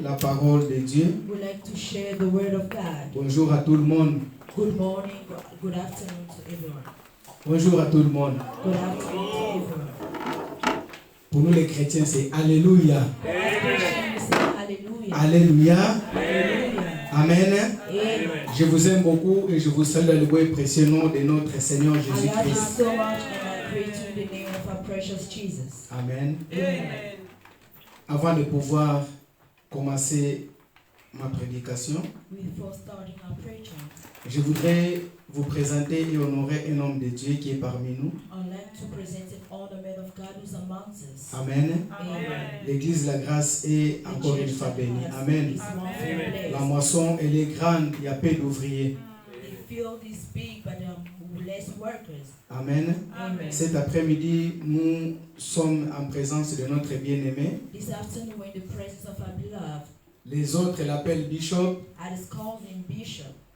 La parole de Dieu. Bonjour à tout le monde. Good morning, good afternoon to everyone. Bonjour à tout le monde. Good afternoon to everyone. Pour nous les chrétiens, c'est Alléluia. Alléluia. Alléluia. Amen. Amen. Je vous aime beaucoup et je vous salue dans le beau et précieux nom de notre Seigneur Jésus-Christ. Amen. Avant de pouvoir commencer ma prédication, je voudrais vous présenter et honorer un homme de Dieu qui est parmi nous. Amen. L'église La Grâce est encore une fois bénie. Amen. La moisson, elle est grande, il y a peu d'ouvriers. Amen. Cet après-midi, nous sommes en présence de notre bien-aimé. Les autres l'appellent Bishop,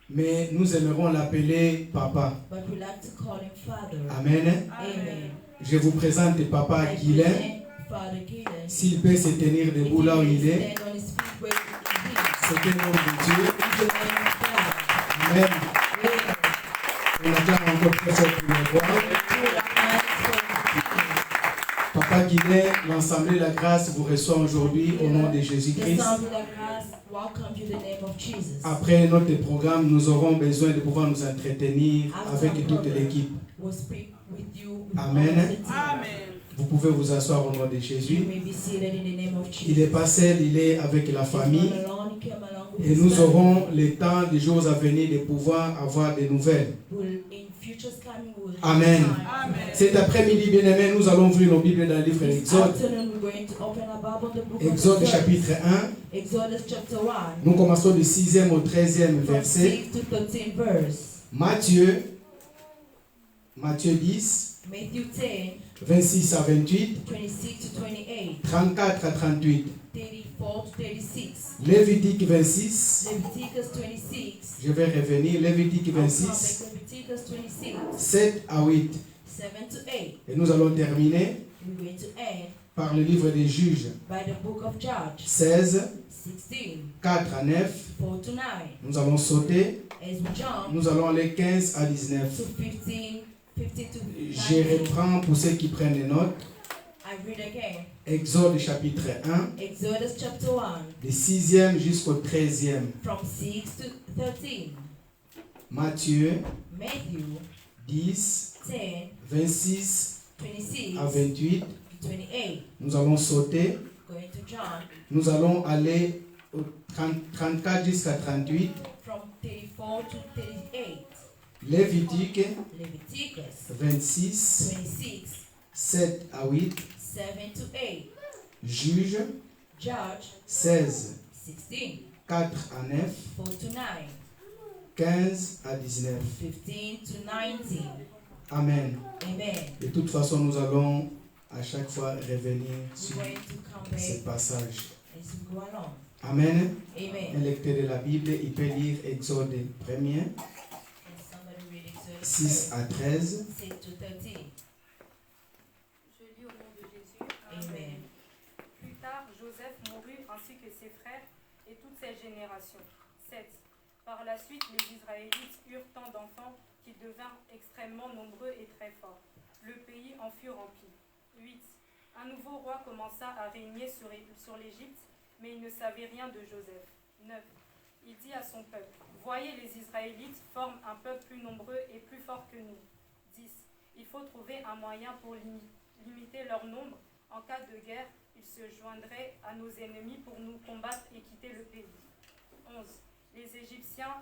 mais nous aimerons l'appeler Papa. Amen. Je vous présente Papa Guilain. S'il peut se tenir debout là où il est, c'est un homme de Dieu. Amen. On acclame encore très fort pour le voir. Papa Guilain, l'Assemblée de la Grâce vous reçoit aujourd'hui au nom de Jésus-Christ. Après notre programme, nous aurons besoin de pouvoir nous entretenir avec toute l'équipe. Amen. Vous pouvez vous asseoir au nom de You Jésus. may be seated in the name of Jesus. Il n'est pas seul, il est avec la He's famille. not alone, he came along with Et his nous family. aurons le temps, des jours à venir, de pouvoir avoir des nouvelles. In futures coming, we will have Amen. time. Amen. Cet après-midi, bien-aimés, nous allons ouvrir nos Bibles dans le livre This d'Exode. afternoon, we're going to open our Bible, the book Exode of Exodus. chapitre 1. Exodus chapter 1. Nous commençons du 6e au 13e From verset. 6 to 13 verse. Matthieu 10, Matthew 10, 26 à 28, 26 to 28. 34 à 38. 34 to 36. Lévitique 26. Leviticus 26. Je vais revenir. Lévitique I'll come 26, back. Leviticus 26. 7 à 8. 7 to 8. Et nous allons terminer We're going to end par le livre des Juges. by the book of Judges 16, 16, 4 à 9. 4 to 9. Nous allons sauter. As we jump Nous allons aller 15 à 19. to 15 to Je 19. reprends pour ceux qui prennent des notes. I read again. Exode chapitre 1, Exodus chapter 1, du 6e jusqu'au 13e. from 6 to 13. Matthieu Matthew 10, 10, 26 26 à 28. to 28. Nous allons sauter. Going to John Nous allons aller au 34 jusqu'à 38. from 34 to 38. Lévitique Leviticus 26, 26, 7 à 8. 7 to 8. Juge Judge 16, 16, 4 à 9. 4 to 9. 15 à 19. 15 to 19. Amen. Amen. De toute façon, nous allons à chaque fois revenir We're sur going to come ce back passage. as we go along. Amen. Un Amen. lecteur de la Bible, il peut lire Exode 1er, Can somebody read Exodus 6 à 13. 6 to 13? Je lis au nom de Jésus. Amen. Plus tard, Joseph mourut ainsi que ses frères et toutes ses générations. 7. Par la suite, les Israélites eurent tant d'enfants qu'ils devinrent extrêmement nombreux et très forts. Le pays en fut rempli. 8. Un nouveau roi commença à régner sur l'Égypte, mais il ne savait rien de Joseph. 9. Il dit à son peuple, « Voyez, les Israélites forment un peuple plus nombreux et plus fort que nous. » 10. Il faut trouver un moyen pour limiter leur nombre. En cas de guerre, ils se joindraient à nos ennemis pour nous combattre et quitter le pays. 11. Les Égyptiens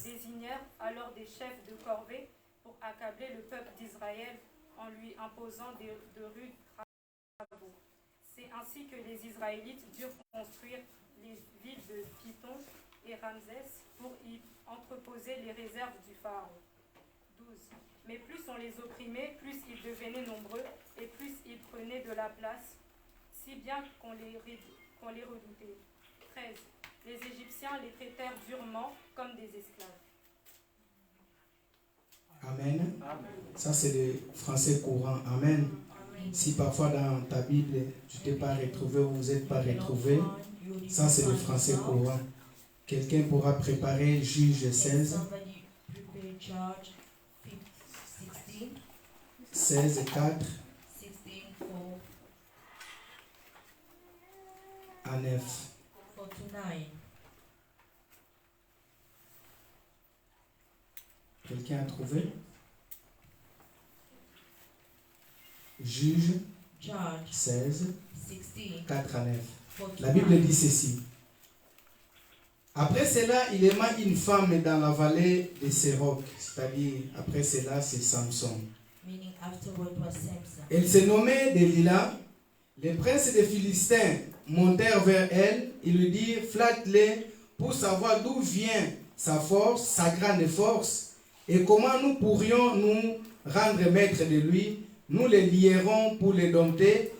désignèrent alors des chefs de corvée pour accabler le peuple d'Israël en lui imposant de rudes travaux. C'est ainsi que les Israélites durent construire les villes de Python et Ramsès pour y entreposer les réserves du pharaon. 12. Mais plus on les opprimait, plus ils devenaient nombreux et plus ils prenaient de la place, si bien qu'on les redoutait. 13. Les Égyptiens les traitèrent durement comme des esclaves. Amen. Ça, c'est le français courant. Amen. Si parfois dans ta Bible, tu ne t'es pas retrouvé ou vous n'êtes pas retrouvé, ça, c'est le français courant. Quelqu'un pourra préparer Juge 16, Somebody prepare Judge 16, 16, 4 16, 4 à 9. to 9. Quelqu'un a trouvé? Juge Judge 16, 16, 4 à 9. 4 to La Bible 9. dit ceci. Après cela, il aima une femme dans la vallée de Séroc, c'est-à-dire après cela, c'est Samson. Meaning afterward was Samson. Elle se nommait Delilah. Les princes des Philistins montèrent vers elle et lui dirent, flatte-les pour savoir d'où vient sa force, sa grande force, et comment nous pourrions nous rendre maîtres de lui. Nous les lierons pour les dompter,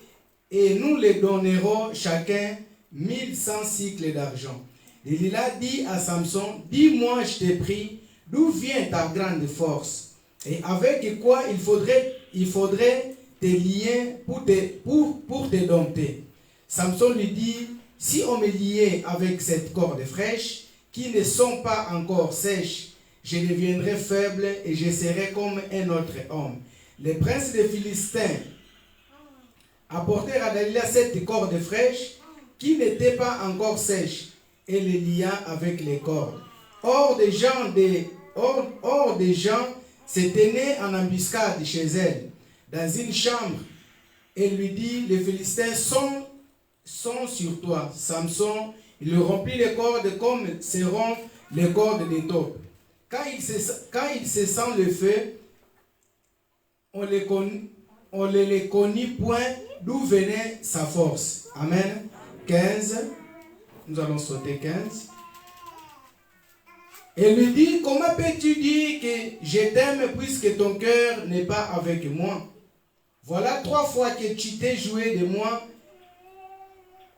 et nous les donnerons chacun 1100 cycles d'argent. Delilah dit à Samson, dis-moi, je t'ai prie, d'où vient ta grande force, et avec quoi il faudrait te lier pour te dompter. Samson lui dit, si on me liait avec cette corde fraîche, qui ne sont pas encore sèches, je deviendrai faible et je serai comme un autre homme. Les princes des Philistins apportèrent à Delilah cette corde fraîche qui n'était pas encore sèche et les lia avec les cordes. Or des gens se tenaient en embuscade chez elle, dans une chambre et lui dit, les Philistins sont sur toi. Samson, il lui remplit les cordes comme seront les cordes des taupes. Quand il se sent le feu, on ne les connut point d'où venait sa force. Amen. 15. Nous allons sauter 15. Et lui dit, comment peux-tu dire que je t'aime puisque ton cœur n'est pas avec moi? Voilà 3 fois que tu t'es joué de moi.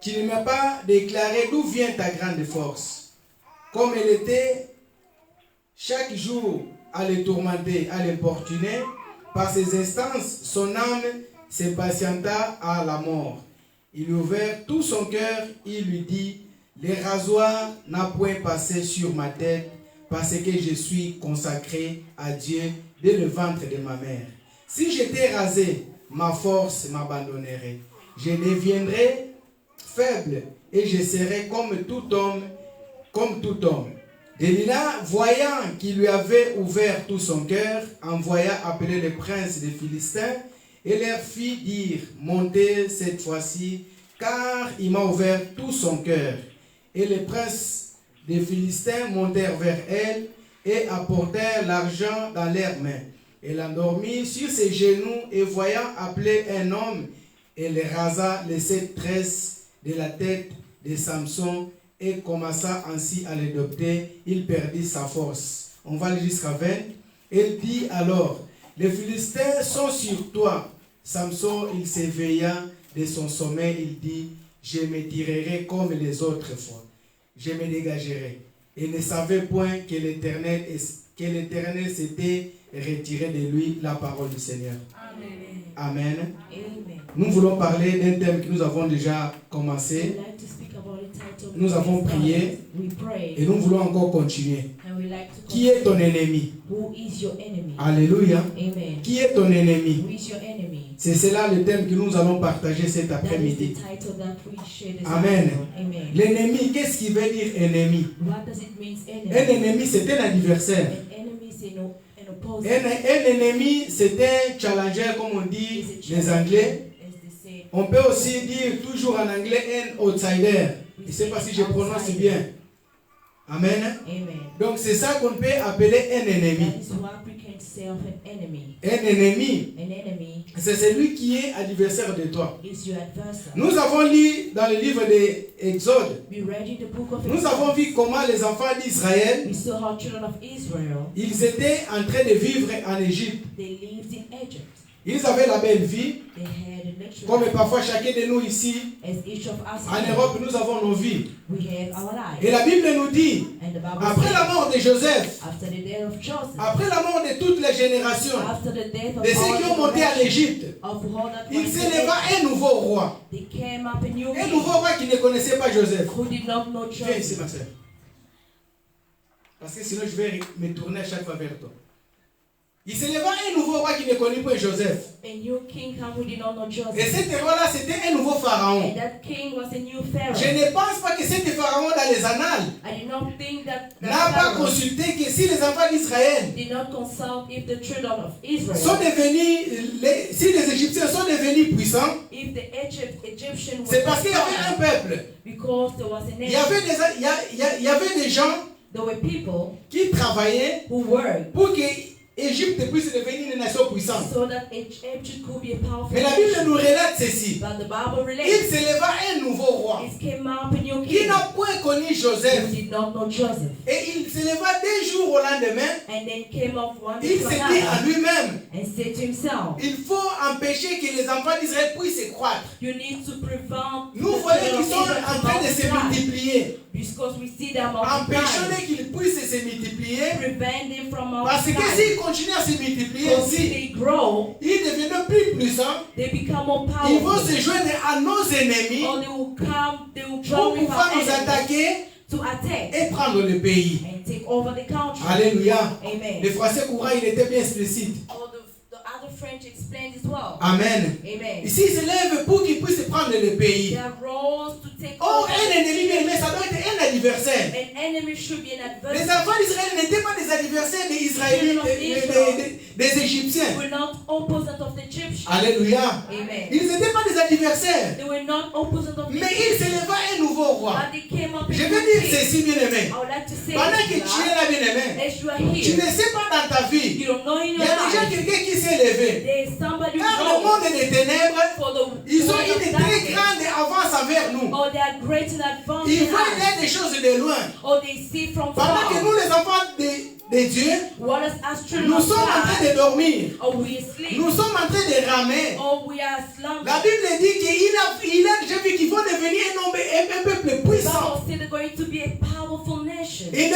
Tu ne m'as pas déclaré d'où vient ta grande force. Comme elle était chaque jour à le tourmenter, à l'importuner, par ses instances, son âme s'impatienta à la mort. Il lui ouvert tout son cœur, il lui dit, les rasoirs n'a point passé sur ma tête, parce que je suis consacré à Dieu dès le ventre de ma mère. Si j'étais rasé, ma force m'abandonnerait. Je deviendrais faible et je serais comme tout homme. Delilah, voyant qu'il lui avait ouvert tout son cœur, envoya appeler les princes des Philistins et leur fit dire, montez cette fois-ci, car il m'a ouvert tout son cœur. Et les princes des Philistins montèrent vers elle et apportèrent l'argent dans leurs mains. Elle endormit sur ses genoux et voyant appeler un homme, elle rasa les 7 tresses de la tête de Samson et commença ainsi à l'adopter. Il perdit sa force. On va aller jusqu'à 20. Elle dit alors, les Philistins sont sur toi. Samson, il s'éveilla de son sommeil. Il dit, je me tirerai comme les autres fois. Je me dégagerai. Et ne savait point que l'Éternel s'était retiré de lui. La parole du Seigneur. Amen. Amen. Amen. Nous voulons parler d'un thème que nous avons déjà commencé. Nous avons prié et nous voulons encore continuer. Qui est ton ennemi? Alléluia. Amen. Qui est ton ennemi? C'est cela le thème que nous allons partager cet après-midi. Amen. L'ennemi, qu'est-ce qui veut dire ennemi? Un ennemi, c'est un adversaire. Un ennemi, c'est un challenger, comme on dit les Anglais. On peut aussi dire toujours en anglais un outsider. Je ne sais pas si je prononce bien. Amen. Donc c'est ça qu'on peut appeler un ennemi. Un ennemi, c'est celui qui est adversaire de toi. Nous avons lu dans le livre de Exode, nous avons vu comment les enfants d'Israël, ils étaient en train de vivre en Égypte. Ils avaient la belle vie, comme parfois chacun de nous ici, en Europe, nous avons nos vies. Et la Bible nous dit, après la mort de Joseph, après la mort de toutes les générations, de ceux qui ont monté à l'Égypte, il s'éleva un nouveau roi. Un nouveau roi qui ne connaissait pas Joseph. Viens ici, ma soeur. Parce que sinon je vais me tourner à chaque fois vers toi. Il s'éleva un nouveau roi qui ne connaît pas Joseph. Et cet roi-là, c'était un nouveau pharaon. Je ne pense pas que cet pharaon dans les annales n'a pas consulté que si les enfants d'Israël sont devenus, si les Égyptiens sont devenus puissants, c'est parce qu'il y avait un peuple. Il y avait des gens qui travaillaient pour que Égypte puisse devenir une nation puissante. Mais la Bible nous relate ceci. Il s'éleva un nouveau roi qui n'a point connu Joseph. Et il s'éleva 2 jours au lendemain. Il s'est dit à lui-même, il faut empêcher que les enfants d'Israël puissent croître. Nous voyons qu'ils sont en train de se multiplier. Empêchons-les qu'ils puissent se multiplier. Parce que s'ils continuent à se multiplier ici, ils deviennent plus puissants. Ils vont se joindre à nos ennemis pour pouvoir nous attaquer et prendre le pays. Alléluia. Le français courant, il était bien explicite. Amen. Ici, il se lève pour qu'il puisse prendre le pays. Oh, un ennemi, mais ça doit être un adversaire. Les enfants d'Israël n'étaient pas des adversaires des Israélites, des Égyptiens. Alléluia. Amen. Ils n'étaient pas des adversaires. They were not opposite of Mais the il s'éleva un nouveau roi. but they came up Je in veux dire king. ceci, bien-aimé. I would like to say Pendant que this, tu es là, bien-aimé, as you are tu here, ne sais pas dans ta vie. you don't know in Il your y a déjà life, quelqu'un qui s'est levé. there is somebody who Car le knows monde des ténèbres, for the ils ont world of une très darkness, grande avance envers nous. or they are great in advance Ils in voient us, des choses de loin. or they see from Pendant que far. nous, les enfants de Dieu, What is us children nous of sommes en train God, de dormir. or we sleep, Nous sommes en train de ramer. or we are La slumbering. Bible dit qu'il a déjà vu qu'ils vont devenir un peuple puissant. Bible said they're going to be a powerful nation. Et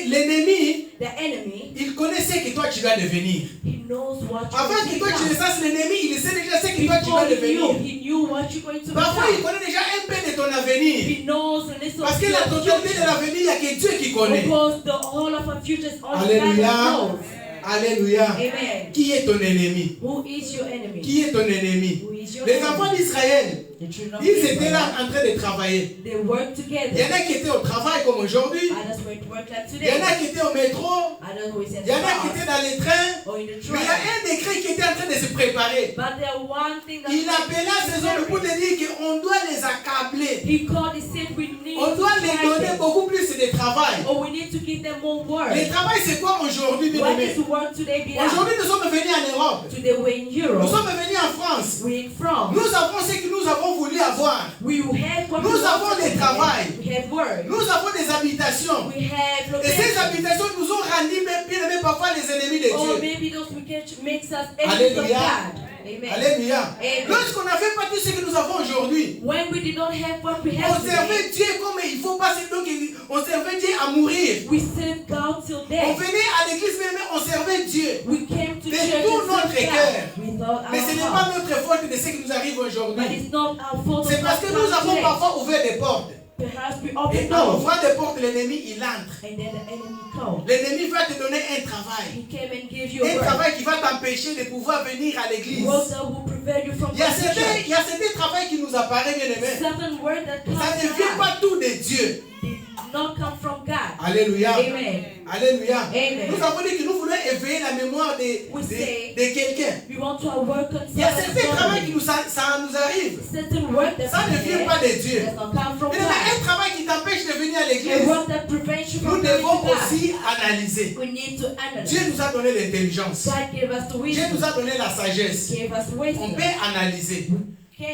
l'ennemi, The enemy, il connaissait que toi tu vas devenir. he knows what you're Avant que going toi to tu ne become. saches l'ennemi, il sait déjà ce que toi tu vas Before devenir. he knew what you're going to Parfois, il become. connaît déjà un peu de ton avenir. He knows a little Parce que of la your totalité de future. l'avenir, il n'y a que Dieu qui connaît. Because the whole of our future is only God that Alléluia. knows. Alléluia. Amen. Qui est ton ennemi? Who is your enemy? Qui est ton ennemi? Who is your Les enemy? enfants d'Israël, The children of ils étaient là Israel. en train de travailler. They work Il y together. en a qui étaient au travail comme aujourd'hui. Others went to work like Il y en today. a qui étaient au métro. Others who is in Il y en a qui the étaient dans les trains. or in the Mais il y a train. un décret qui était en train de se préparer. But there one thing that Il appela ces hommes pour te dire qu'on doit les accabler. he called, he said we need On doit to les try donner them. beaucoup plus de travail. Or we need to give them more work. Le travail, c'est quoi aujourd'hui, bien What aimé? is work today be like? Aujourd'hui, nous sommes venus en Europe. Today we're in Nous Europe. sommes venus en France. We're in France. Nous avons ce que nous avons voulu avoir. We have what Nous we want avons to des have. travail. We have work. Nous avons des habitations. We have Et ces locations. habitations nous ont rendu même bien aimés parfois les ennemis de Or Dieu. maybe those wicked makes us enemies of Alléluia. God. Amen. Alléluia. Amen. Lorsqu'on n'avait pas tout ce que nous avons aujourd'hui, When we did not have what we on have today, servait Dieu comme il faut pas. Donc on servait Dieu à mourir. we served God till On death. venait à l'église mais on servait Dieu. We came to De church tout and notre served cœur. God without Mais ce our n'est pas heart. notre faute de ce qui nous arrive But aujourd'hui. it's not our fault. C'est of parce que what nous comes avons today. parfois ouvert des portes. Perhaps we Et open en doors. ouvrant des portes, l'ennemi il entre. And then the enemy comes. L'ennemi va te donner un travail. He came and gave you Un work. travail qui va t'empêcher de pouvoir venir à l'église. Work that will prevent you from Il y a going to certains church. travail qui nous apparaît, bien aimé. Certain word that comes Ça ne to vient us pas tout de Dieu. did not come from God. Alléluia. Amen. Alléluia. Amen. Nous avons dit que nous voulons éveiller la mémoire de quelqu'un. We want to work on Il y a certains travail qui ça nous arrive. certain work that Ça ne vient pas de Dieu. does not come from Mais God. un travail qui t'empêche de venir à A l'église, work that prevents you nous from going to devons God. aussi analyser. We need to analyze. Dieu nous a donné l'intelligence. God gave us the Dieu wisdom. nous a donné la sagesse. Gave us On wisdom. peut analyser. Can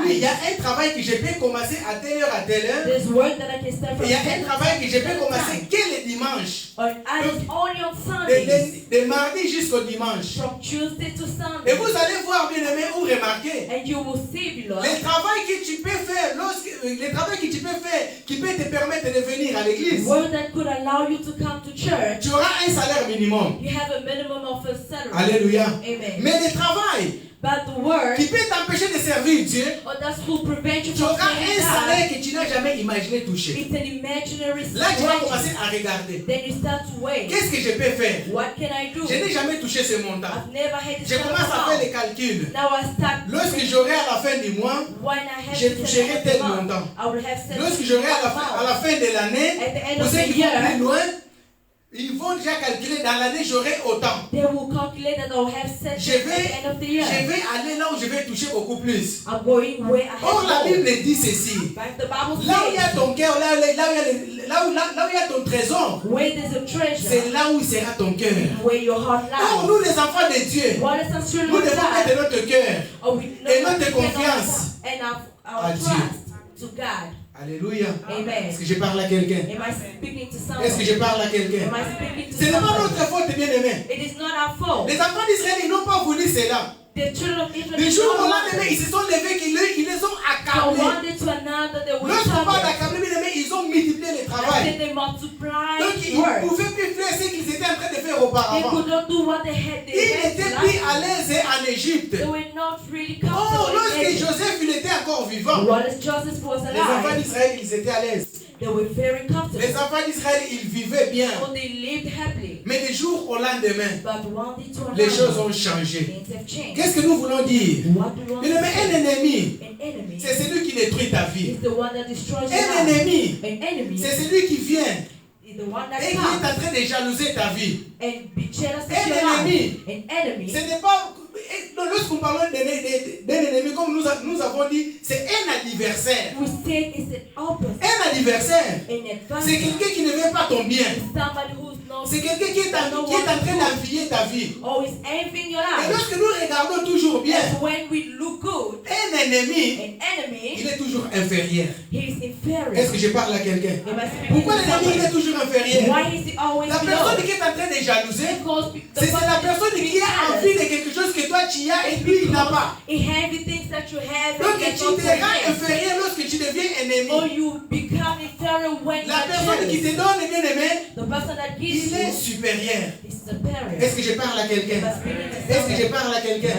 Oui, il y analyze. a un travail que je peux commencer à telle heure, à telle heure. There's work that I can start Et from il y a un time travail que je peux to commencer time. que le dimanche. Or others only on Sundays. De mardi jusqu'au dimanche. From Tuesday to Et Sunday. vous allez voir, bien aimé, ou remarquer. And you will see, beloved, Le travail que tu peux faire, le travail que tu peux faire, qui peut te permettre de venir à l'église, work that could allow you to come to church. tu auras un salaire minimum. You have a minimum of a salary. Alléluia. Amen. Mais le travail But the work, qui peut t'empêcher de servir Dieu, or that will prevent you tu from auras un serving God, salaire que tu n'as jamais imaginé toucher. it's an imaginary Là, tu vas situation. commencer à regarder. Then you start to weigh. Qu'est-ce que je peux faire? What can I do? Je n'ai jamais touché ce montant. I've never had this Je kind of commence à faire les amount. calculs. Now I start. Lorsque j'aurai à la fin du mois, When I have je this toucherai amount, tel montant. I will have set Lorsque j'aurai à la fin de l'année, At the end pour of ceux the qui vont year, plus loin, ils vont déjà calculer dans l'année, j'aurai autant. they will calculate that I'll have set Je at the vais, end of the year. je vais aller là où je vais toucher beaucoup plus. I'm going where I Or la have to go. Bible dit ceci. But the Bible Là où il y a says, ton cœur, là où il y a ton trésor, where there's a treasure, c'est là où sera ton cœur. where your heart Or lies. nous les enfants de Dieu, What is us children nous of devons God? mettre notre cœur. Or we Et know notre we can confiance and our à Dieu. trust to God. Alléluia. Amen. Est-ce que je parle à quelqu'un? Am I speaking to Est-ce que someone? je parle à quelqu'un? Am I speaking to Ce n'est pas someone? notre faute, bien aimé. It is not our fault. Les enfants d'Israël, ils n'ont pas voulu cela. The children of Israel Du did jour not au want lendemain, it. ils se sont levés, ils les ont From accablés. one day to another, they were Lorsqu'on parle troubled. d'accabler, bien aimé, ils ont multiplié le And travail. then they multiplied Donc ils work. ne pouvaient plus faire ce qu'ils étaient en train de faire They auparavant. could not do what they had. Ils They had n'étaient to plus last. à l'aise en Égypte. They were not really Oh, comfortable. lorsque in Egypt. Joseph il était encore vivant, What if Joseph was les enfants alive? d'Israël, ils étaient à l'aise. They were very comfortable. Les enfants d'Israël, ils vivaient bien. So they lived happily. Mais du jour au lendemain, But one day to les choses another, ont changé. things have changed. Qu'est-ce que nous voulons dire? What do you want Bien to aimé, un say? ennemi, An enemy c'est celui qui détruit ta vie. is the one that destroys your Un life. ennemi, An enemy c'est celui qui vient is the one et that qui est comes en train de jalouser ta vie. and be jealous of Un your life. ennemi, An enemy ce n'est pas lorsqu'on parle d'un ennemi, comme nous avons dit, c'est un adversaire. We say it's the opposite. Un adversaire, An c'est adversary quelqu'un qui ne veut pas ton bien. is somebody who's not C'est quelqu'un qui est en train d'envier ta vie. always envying your Et life. lorsque nous regardons toujours bien, And when we look good, un ennemi, an enemy, il est toujours inférieur. he is inferior. Est-ce que je parle à quelqu'un? Am I speaking Pourquoi to l'ennemi il est somebody? toujours inférieur? Why is he always La below? personne qui est en train de jalouser, Because c'est la personne qui a envie de quelque chose que toi tu as et lui il n'a pas. he envy things that you have Donc and tu not te rends possess. inférieur lorsque tu deviens Or ennemi. you become inferior when you La are personne qui jealous. te donne bien aimé, The person that gives il est you supérieur. is superior. Est-ce que je parle à quelqu'un? Est-ce que je parle à quelqu'un?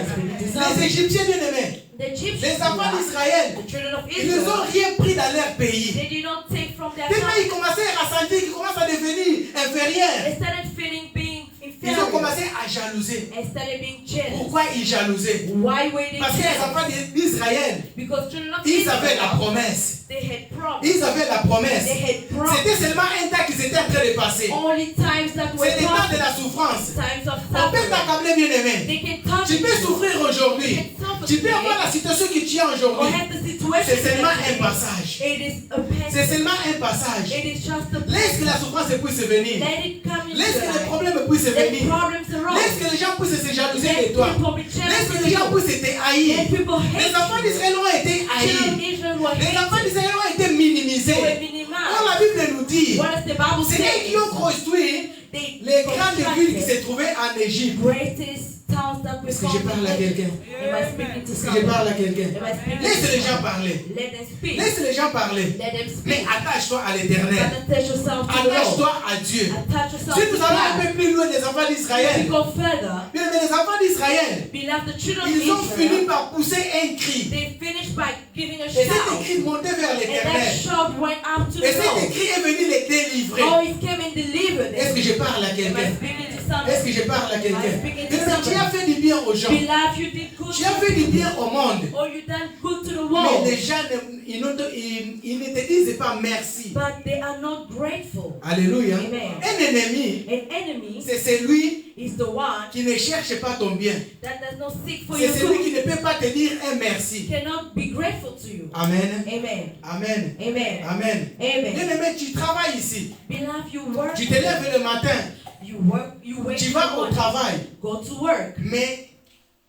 Les Égyptiens bien aimés, The Egyptians, les enfants d'Israël, the children of ils ne ont Israel, rien pris dans leur pays. they did not take from their Tellement country. ils commençaient à sentir qu'ils commencent à devenir inférieurs. They started feeling being Ils ont inferior commencé à jalouser. and started being jealous. Pourquoi ils jalousaient? Why were they Parce que les jealous? enfants d'Israël, Because children of ils avaient la Israel, promesse. they had promised. Ils avaient la promesse. They had promised. C'était seulement un temps qu'ils étaient en train de passer. Only times that were C'est le temps de promised. la souffrance. Times of On peut suffering. t'accabler bien aimé. They can touch Tu peux you. souffrir aujourd'hui. Tu peux avoir la situation que tu as Or aujourd'hui. have the situation C'est seulement that un you passage. It is a C'est passage. seulement un passage. It is just a Laisse que la souffrance puisse venir. Let it come into Laisse que your les life. problèmes puissent Let venir. problems arise. Laisse que les gens puissent se jalouser Let de toi. people be Laisse jealous que of les gens you. puissent te haïr. Let people Les hate enfants you. d'Israël ont été Children of haïs. Israel were Les enfants hated. d'Israël ont été They minimisés. were Quand minimized. la Bible nous dit, What does the Bible c'est eux qui ont say? construit They les grandes villes qui constructed se trouvaient en Égypte. greatest towns that were Est-ce que je parle à quelqu'un? Am I speaking to Est-ce que je somebody? parle à quelqu'un? Am I speaking Laisse to les gens somebody? parler. Let them speak. Laisse les gens parler. Let them Mais speak. attache-toi à l'éternel. Attach yourself to the Lord. Attache-toi à Dieu. Attach yourself Si to nous allons un God. peu plus loin des enfants If d'Israël, you go further, bien, mais les enfants d'Israël, beloved, the children of ils ont fini Israel, par pousser un cri. they finished by giving a Et cet shout. cri montait vers And that l'éternel. shout went up to Et the cet Lord. cri est venu les délivrer. Oh, it came and delivered Est-ce que them. je parle à Am I quelqu'un? speaking to Est-ce somebody? que je parle à quelqu'un? I'm speaking to Bien, mais tu as somebody. fait du bien aux gens. Beloved, you did good Tu as to fait du people. bien au monde. Oh, you done good to the Mais world. les gens, ils ne te disent pas merci. But they are not grateful. Alléluia. Amen. Un ennemi, An enemy c'est celui is the one qui ne cherche pas ton bien. that does not seek for C'est your celui good. qui ne peut pas te dire un merci. Cannot be grateful to you. Amen. Amen. Amen. Amen. Amen. Amen. Bien aimé, tu travailles ici. Beloved, you work. Tu te lèves le matin. You work. You wake Tu in vas the au morning, travail. go to work, Mais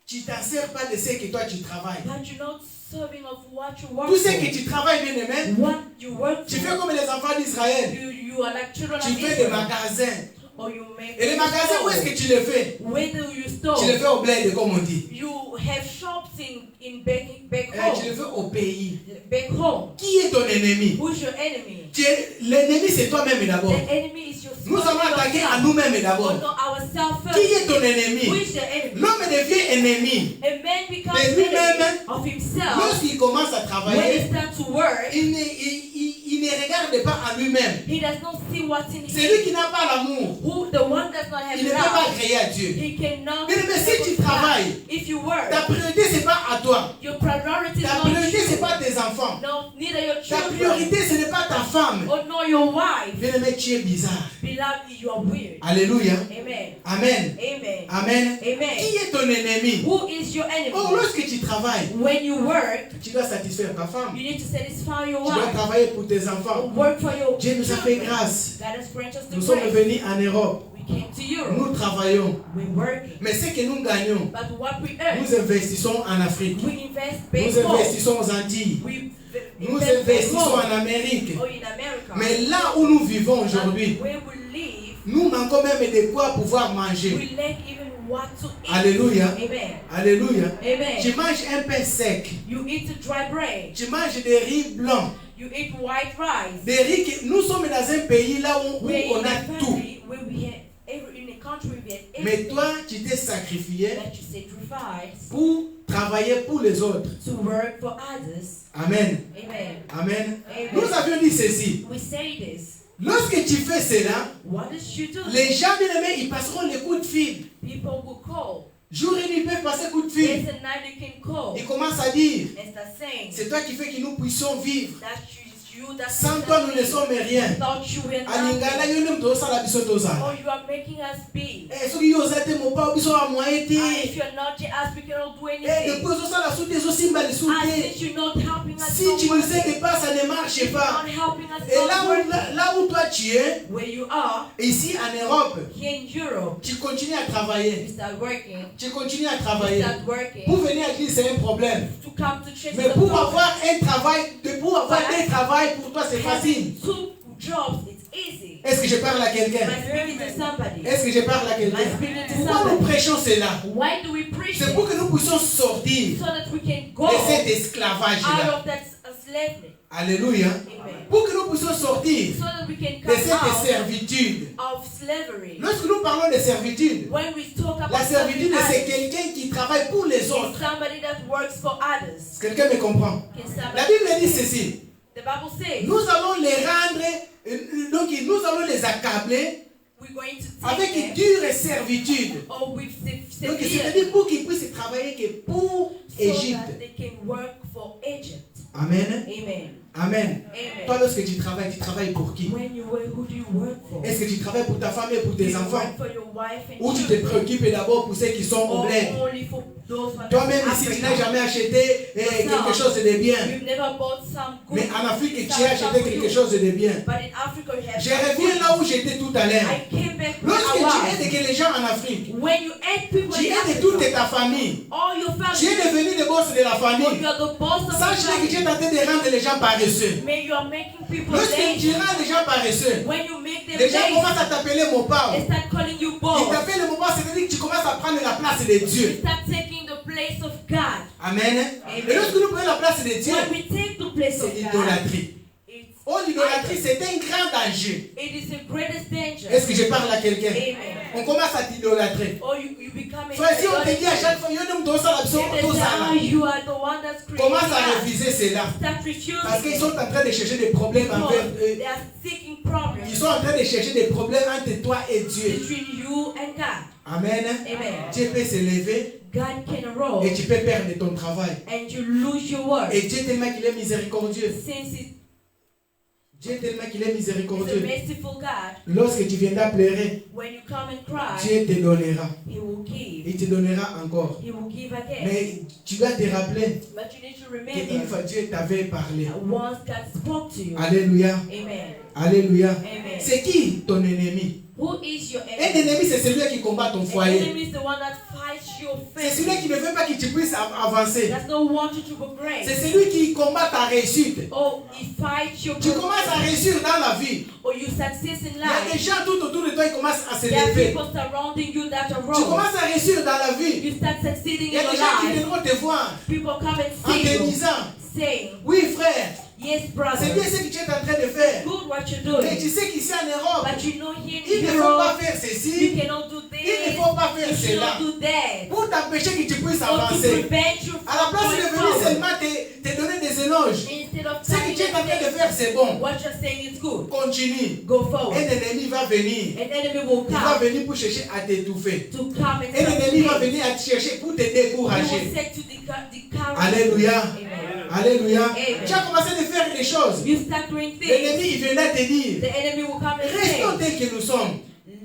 tu ne t'en sers pas de ce que toi tu travailles. but you're not serving of what you work Tout ce que for. tu travailles, bien aimé, What you work tu fais for. comme les enfants d'Israël. You are like children Tu of fais des Israel. magasins. Or you make. Et les magasins, où est-ce que tu les fais? Where do you Tu store? les fais au bled, comme on dit. You have shops in back Tu home. les fais au pays. Back home. Qui est ton ennemi? Who's your enemy? L'ennemi, c'est toi-même d'abord. The enemy is your Nous allons attaquer à nous-mêmes d'abord. ourselves Qui est first. ton Who ennemi? is the enemy? L'homme devient ennemi. A man becomes Mais lui-même, enemy of himself lorsqu'il commence à when he travailler, starts to work. il ne regarde pas à lui-même. He does not see what's in C'est lui him. qui n'a pas l'amour. Who the one does not have Il ne peut pas love. créer à Dieu. He cannot. Mais si tu travailles, if you work, ta priorité, ce n'est pas à toi. your priority is Ta not priorité, ce n'est you. pas tes enfants. No, neither your Ta children. priorité, ce n'est pas ta femme. Or nor your wife. Bien aimé, tu es bizarre. Beloved, you are weird. Alléluia. Amen. Amen. Amen. Amen. Amen. Qui est ton ennemi? Who is your enemy? Oh, lorsque tu travailles, When you work, tu dois satisfaire ta femme. you need to satisfy your Tu dois wife. travailler pour tes enfants. Work for your Dieu nous a fait children. grâce. God has granted us the Nous sommes grace. venus en Europe. We came to Europe. Nous travaillons. We're working. Mais ce que nous gagnons, But what we earn, nous investissons en Afrique. we invest Nous back home. investissons aux Antilles. We Nous invest back investissons home. en Amérique. Or in America. Mais là où nous vivons aujourd'hui, But where we live, nous manquons même de quoi pouvoir manger. we lack even what to eat. Alléluia. Amen. Alléluia. Amen. Tu manges un pain sec. You eat dry bread. Tu manges des riz blancs. You eat white rice. Des riz qui... Nous sommes dans un pays là où We're on in a a tout. country where we have in a country we have Mais everything toi, tu t'es sacrifié that you sacrifice pour travailler pour les autres. to work for others. Amen. Amen. Amen. Amen. Nous avions dit ceci. We say this. Lorsque tu fais cela, What does you do? les gens bien aimés, ils passeront les coups de fil. People will call. Jour et nuit, ils peuvent passer coup de There's fil. a night you can call Ils commencent à dire, and start saying c'est toi qui fais que nous puissions vivre. that you Sans toi, nous ne sommes rien. Without you, we are Alingala, nothing. yo nem toza la biso toza. Oh, you are making us be. Soki yo oza te mopa biso wa mwa If te. you're not to us, we cannot do anything. Depuis ozosala su te ozosimba lisu And te. since you're not helping us, Si tu ne sais pas, ça ne marche if you're pas. not helping us, Et not working. là où toi tu es, Where you are, ici en Europe, here in Europe, tu continues à travailler. you start working. Tu continues à You travailler. start working. Pour venir à l'église, c'est un problème. To come to church Mais is a pour problem. avoir un travail, pour avoir un travail, pour toi, c'est facile. Having 2 jobs, it's easy. Est-ce que je parle à quelqu'un? Am I speaking to somebody? Est-ce que je parle à quelqu'un? Pourquoi nous prêchons cela? Why do we preach C'est it? pour que nous puissions sortir So that we can go de cet out esclavage-là. of that slavery. Alléluia. Amen. Pour que nous puissions sortir So that we can de come cette out servitude. of slavery. Lorsque nous parlons de servitude, When we talk about la servitude, serving c'est others, quelqu'un qui travaille pour les it's autres. somebody that works for others. Quelqu'un me comprend? Can La somebody Bible dit ceci. The Bible says Nous allons les rendre, donc nous allons les accabler we're going to avec take une them dure servitude. or with Donc severe c'est-à-dire pour qu'ils puissent travailler que pour so Égypte. that they can work for Egypt. Amen. Amen. Amen. Amen. Toi, lorsque tu travailles pour qui? When you work, who do you work for? Est-ce que tu travailles pour ta famille et pour Do tes you enfants? work for your wife and Ou tu te children? préoccupes d'abord pour ceux qui sont au Or bled? only for those who are Toi-même in ici, tu Africa? n'as jamais acheté quelque chose de bien. You've never bought some good. Mais en Afrique, tu some as acheté for quelque you. chose de bien. But in Africa, you have Je some reviens good. là où j'étais tout à l'heure. I came back where Lorsque I tu was. aides que les gens en Afrique, When you aid people tu in aides toute Africa, ta famille. all your Tu es family, devenu le boss de la or famille. you are the boss of Sache the que tu es family. en train de rendre les gens paresseux. May you are making people Lorsque tu lazy. rends les gens paresseux, When you make them les gens lazy, commencent à t'appeler mon père. they start calling you Ils boss. t'appellent mon père, c'est-à-dire que tu commences à prendre la place de You Dieu. start taking the place of God. Amen. Et lorsque nous prenons la place de Dieu, When we take the place of c'est God, idolâtrie. it's Oh, l'idolâtrie, c'est un grand danger. it is the greatest danger. Est-ce que je parle à quelqu'un? Amen. On commence à t'idolâtrer. Or you become a Frère, si on te dit à chaque fois, you are the one that's creating commence à us. refuser cela. Start refusing. Parce qu'ils sont en train de chercher des problèmes envers Because eux. they are seeking problems Ils sont en train de chercher des problèmes entre toi et Dieu. between you and God. Amen. Amen. Dieu peut se lever God can roll et tu peux perdre ton travail. and you lose your work. Et Dieu tellement qu'il est miséricordieux. Since it's Dieu tellement qu'il est a miséricordieux. merciful God, Lorsque tu viendras pleurer, when you come and cry, Dieu te donnera. He will give. Il te donnera encore. He will give again. Mais tu dois te rappeler But you need to qu'une remember fois Dieu t'avait parlé. that once God spoke to you. Alléluia. Amen. Alléluia. Amen. C'est qui ton ennemi? Who is your Un enemy? ennemi, c'est celui qui combat ton An foyer. enemy is the one that fights your C'est celui faith. qui ne veut pas que tu puisses avancer. Does not want you to progress. C'est celui qui combat ta réussite. Oh, he fights your Tu commences à réussir dans la vie. or you success in Il y a des life. gens tout autour de toi qui commencent à se There are lever. people surrounding you that are Tu wrong. commences à réussir dans la vie. You start succeeding Il y in a your des gens qui life. viendront te voir People come and en see te you, disant, saying, oui frère, yes, c'est brother, bien ce que tu es en train de faire. good what you're Mais tu doing. sais qu'ici en Europe, But you know here il in ne faut pas Europe, faire you ceci, cannot do il ne this, faut pas faire you should cela. not do that. Pour t'empêcher que tu puisses Or to avancer. prevent you À la from place de going venir forward. seulement te donner des éloges, Instead of ce que telling tu es en train de them faire, c'est bon. what you're saying is good, Continue. go Un forward. ennemi va venir. An enemy will Il va come venir pour chercher à t'étouffer. to come and Un ennemi va suffocate. venir à te chercher pour te He will décourager. say to discourage. Alléluia. Amen. Alléluia. Amen. Tu as commencé à faire des choses. You start doing things. L'ennemi, il viendra te dire, The enemy will come and restons say, tels que nous sommes.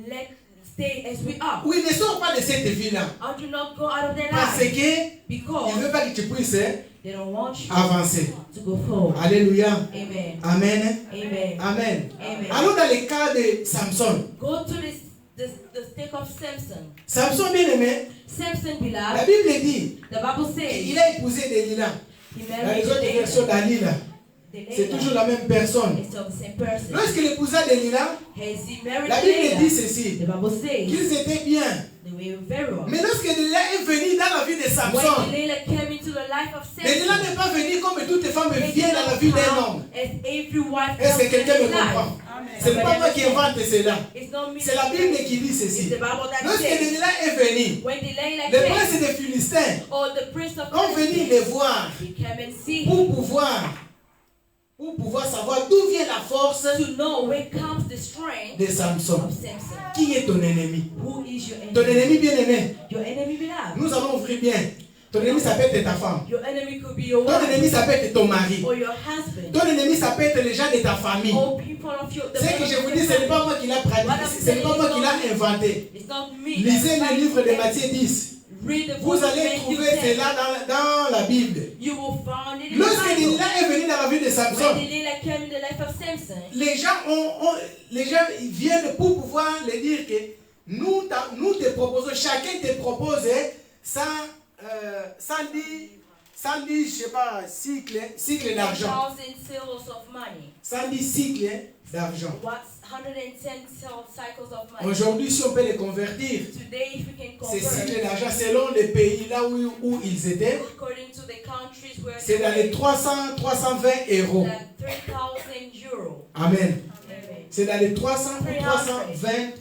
let's stay as we are. Oui, ne sors pas de cette vie-là. Or do not go out of their Parce life. qu'il ne Because veut pas que tu puisses they don't want you avancer. to go forward. Alléluia. Amen. Amen. Amen. Amen. Amen. Allons dans le cas de Samson. Go to the stake of Samson. Samson, bien aimé, Samson, la beloved, Bible dit the Bible says qu'il a épousé Delilah. he Dans married les autres versions d'Alila, c'est toujours la même personne. It's of the same person. Lorsqu'il épousa Delilah, Has he married la Bible dit Delilah? ceci, The Bible says qu'ils étaient bien. they were very well. Mais lorsque Delilah est venue dans la vie de Samson, When Delilah came into the life of Delilah Samson, n'est pas venue comme toutes les femmes they viennent did dans la not vie d'un come homme. as every wife Est-ce que comes quelqu'un in me his life. comprend? Ce n'est pas moi qui invente cela. It's not me. C'est la Bible qui dit It's ceci. the Bible that Lorsque says Delilah est venue, when Delilah les came, princes des Philistins or the prince of ont venu les Philistines, voir he came and see pour pouvoir savoir d'où vient la force to know where comes the strength de Samson. of Samson. Qui est ton ennemi? Who is your Ton enemy? ennemi bien-aimé. Your enemy, beloved. Nous allons ouvrir bien. Ton ennemi, ça peut être ta femme. Your enemy could be your Ton wife ennemi, ça peut être ton mari. or your husband Ton ennemi, ça peut être les gens de ta famille. or people of your the Ce que members je of vous your dis, ce n'est pas family. moi qui l'ai pratiqué, ce n'est pas moi qui l'ai inventé. It's not me. Lisez that's le livre de writing. Matthieu 10. Read the Vous book of allez Matthew trouver 10. cela dans la Bible. You will find it in Lorsque the Bible. Delilah est venu dans la vie de When Samson, Delilah came in the life of Samson, les gens viennent pour pouvoir leur dire que nous te proposons, chacun te propose 110, je sais pas, cycles d'argent. 1,000 silvers of money. 110 cycles d'argent. What's 110 cycles of money? Aujourd'hui, si on peut les convertir, Today, if we can ces cycles convert d'argent, selon les pays là où ils étaient, according to the countries where c'est dans les 320 euros. that 3,000 euros. Amen. Amen. C'est dans les 320 euros. 300 or 320.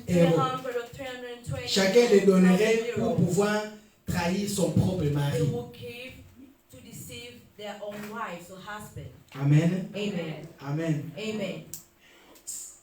Chacun les donnerait pour pouvoir trahir son propre They mari. will give to deceive their own wives or husband. Amen. Amen. Amen. Amen.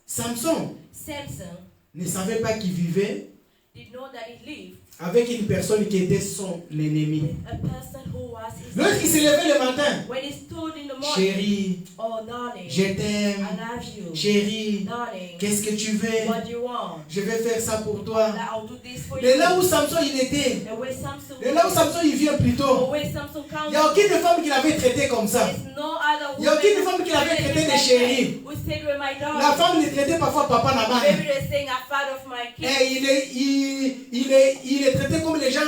Samson Samson ne savait pas qu'il vivait did know that he lived avec une personne qui était son ennemi. with a person who was his Lorsqu'il se levait le matin, when he stood in the morning. chérie, Oh, darling, je I t'aime, love you. chérie, Darling, qu'est-ce que tu veux? what do you want? Je vais faire ça pour toi. That I'll do this for De you. là où Samson il était, The way Samson de là où Samson il vient plutôt, or where Samson il comes n'y a aucune femme qui l'avait traité comme ça. there's no other Il y a woman aucune femme qui l'avait traité de chérie. who said with my daughter. La femme le traitait parfois papa na main. Maybe they're saying I'm father of my kid. Et il est traité comme les gens,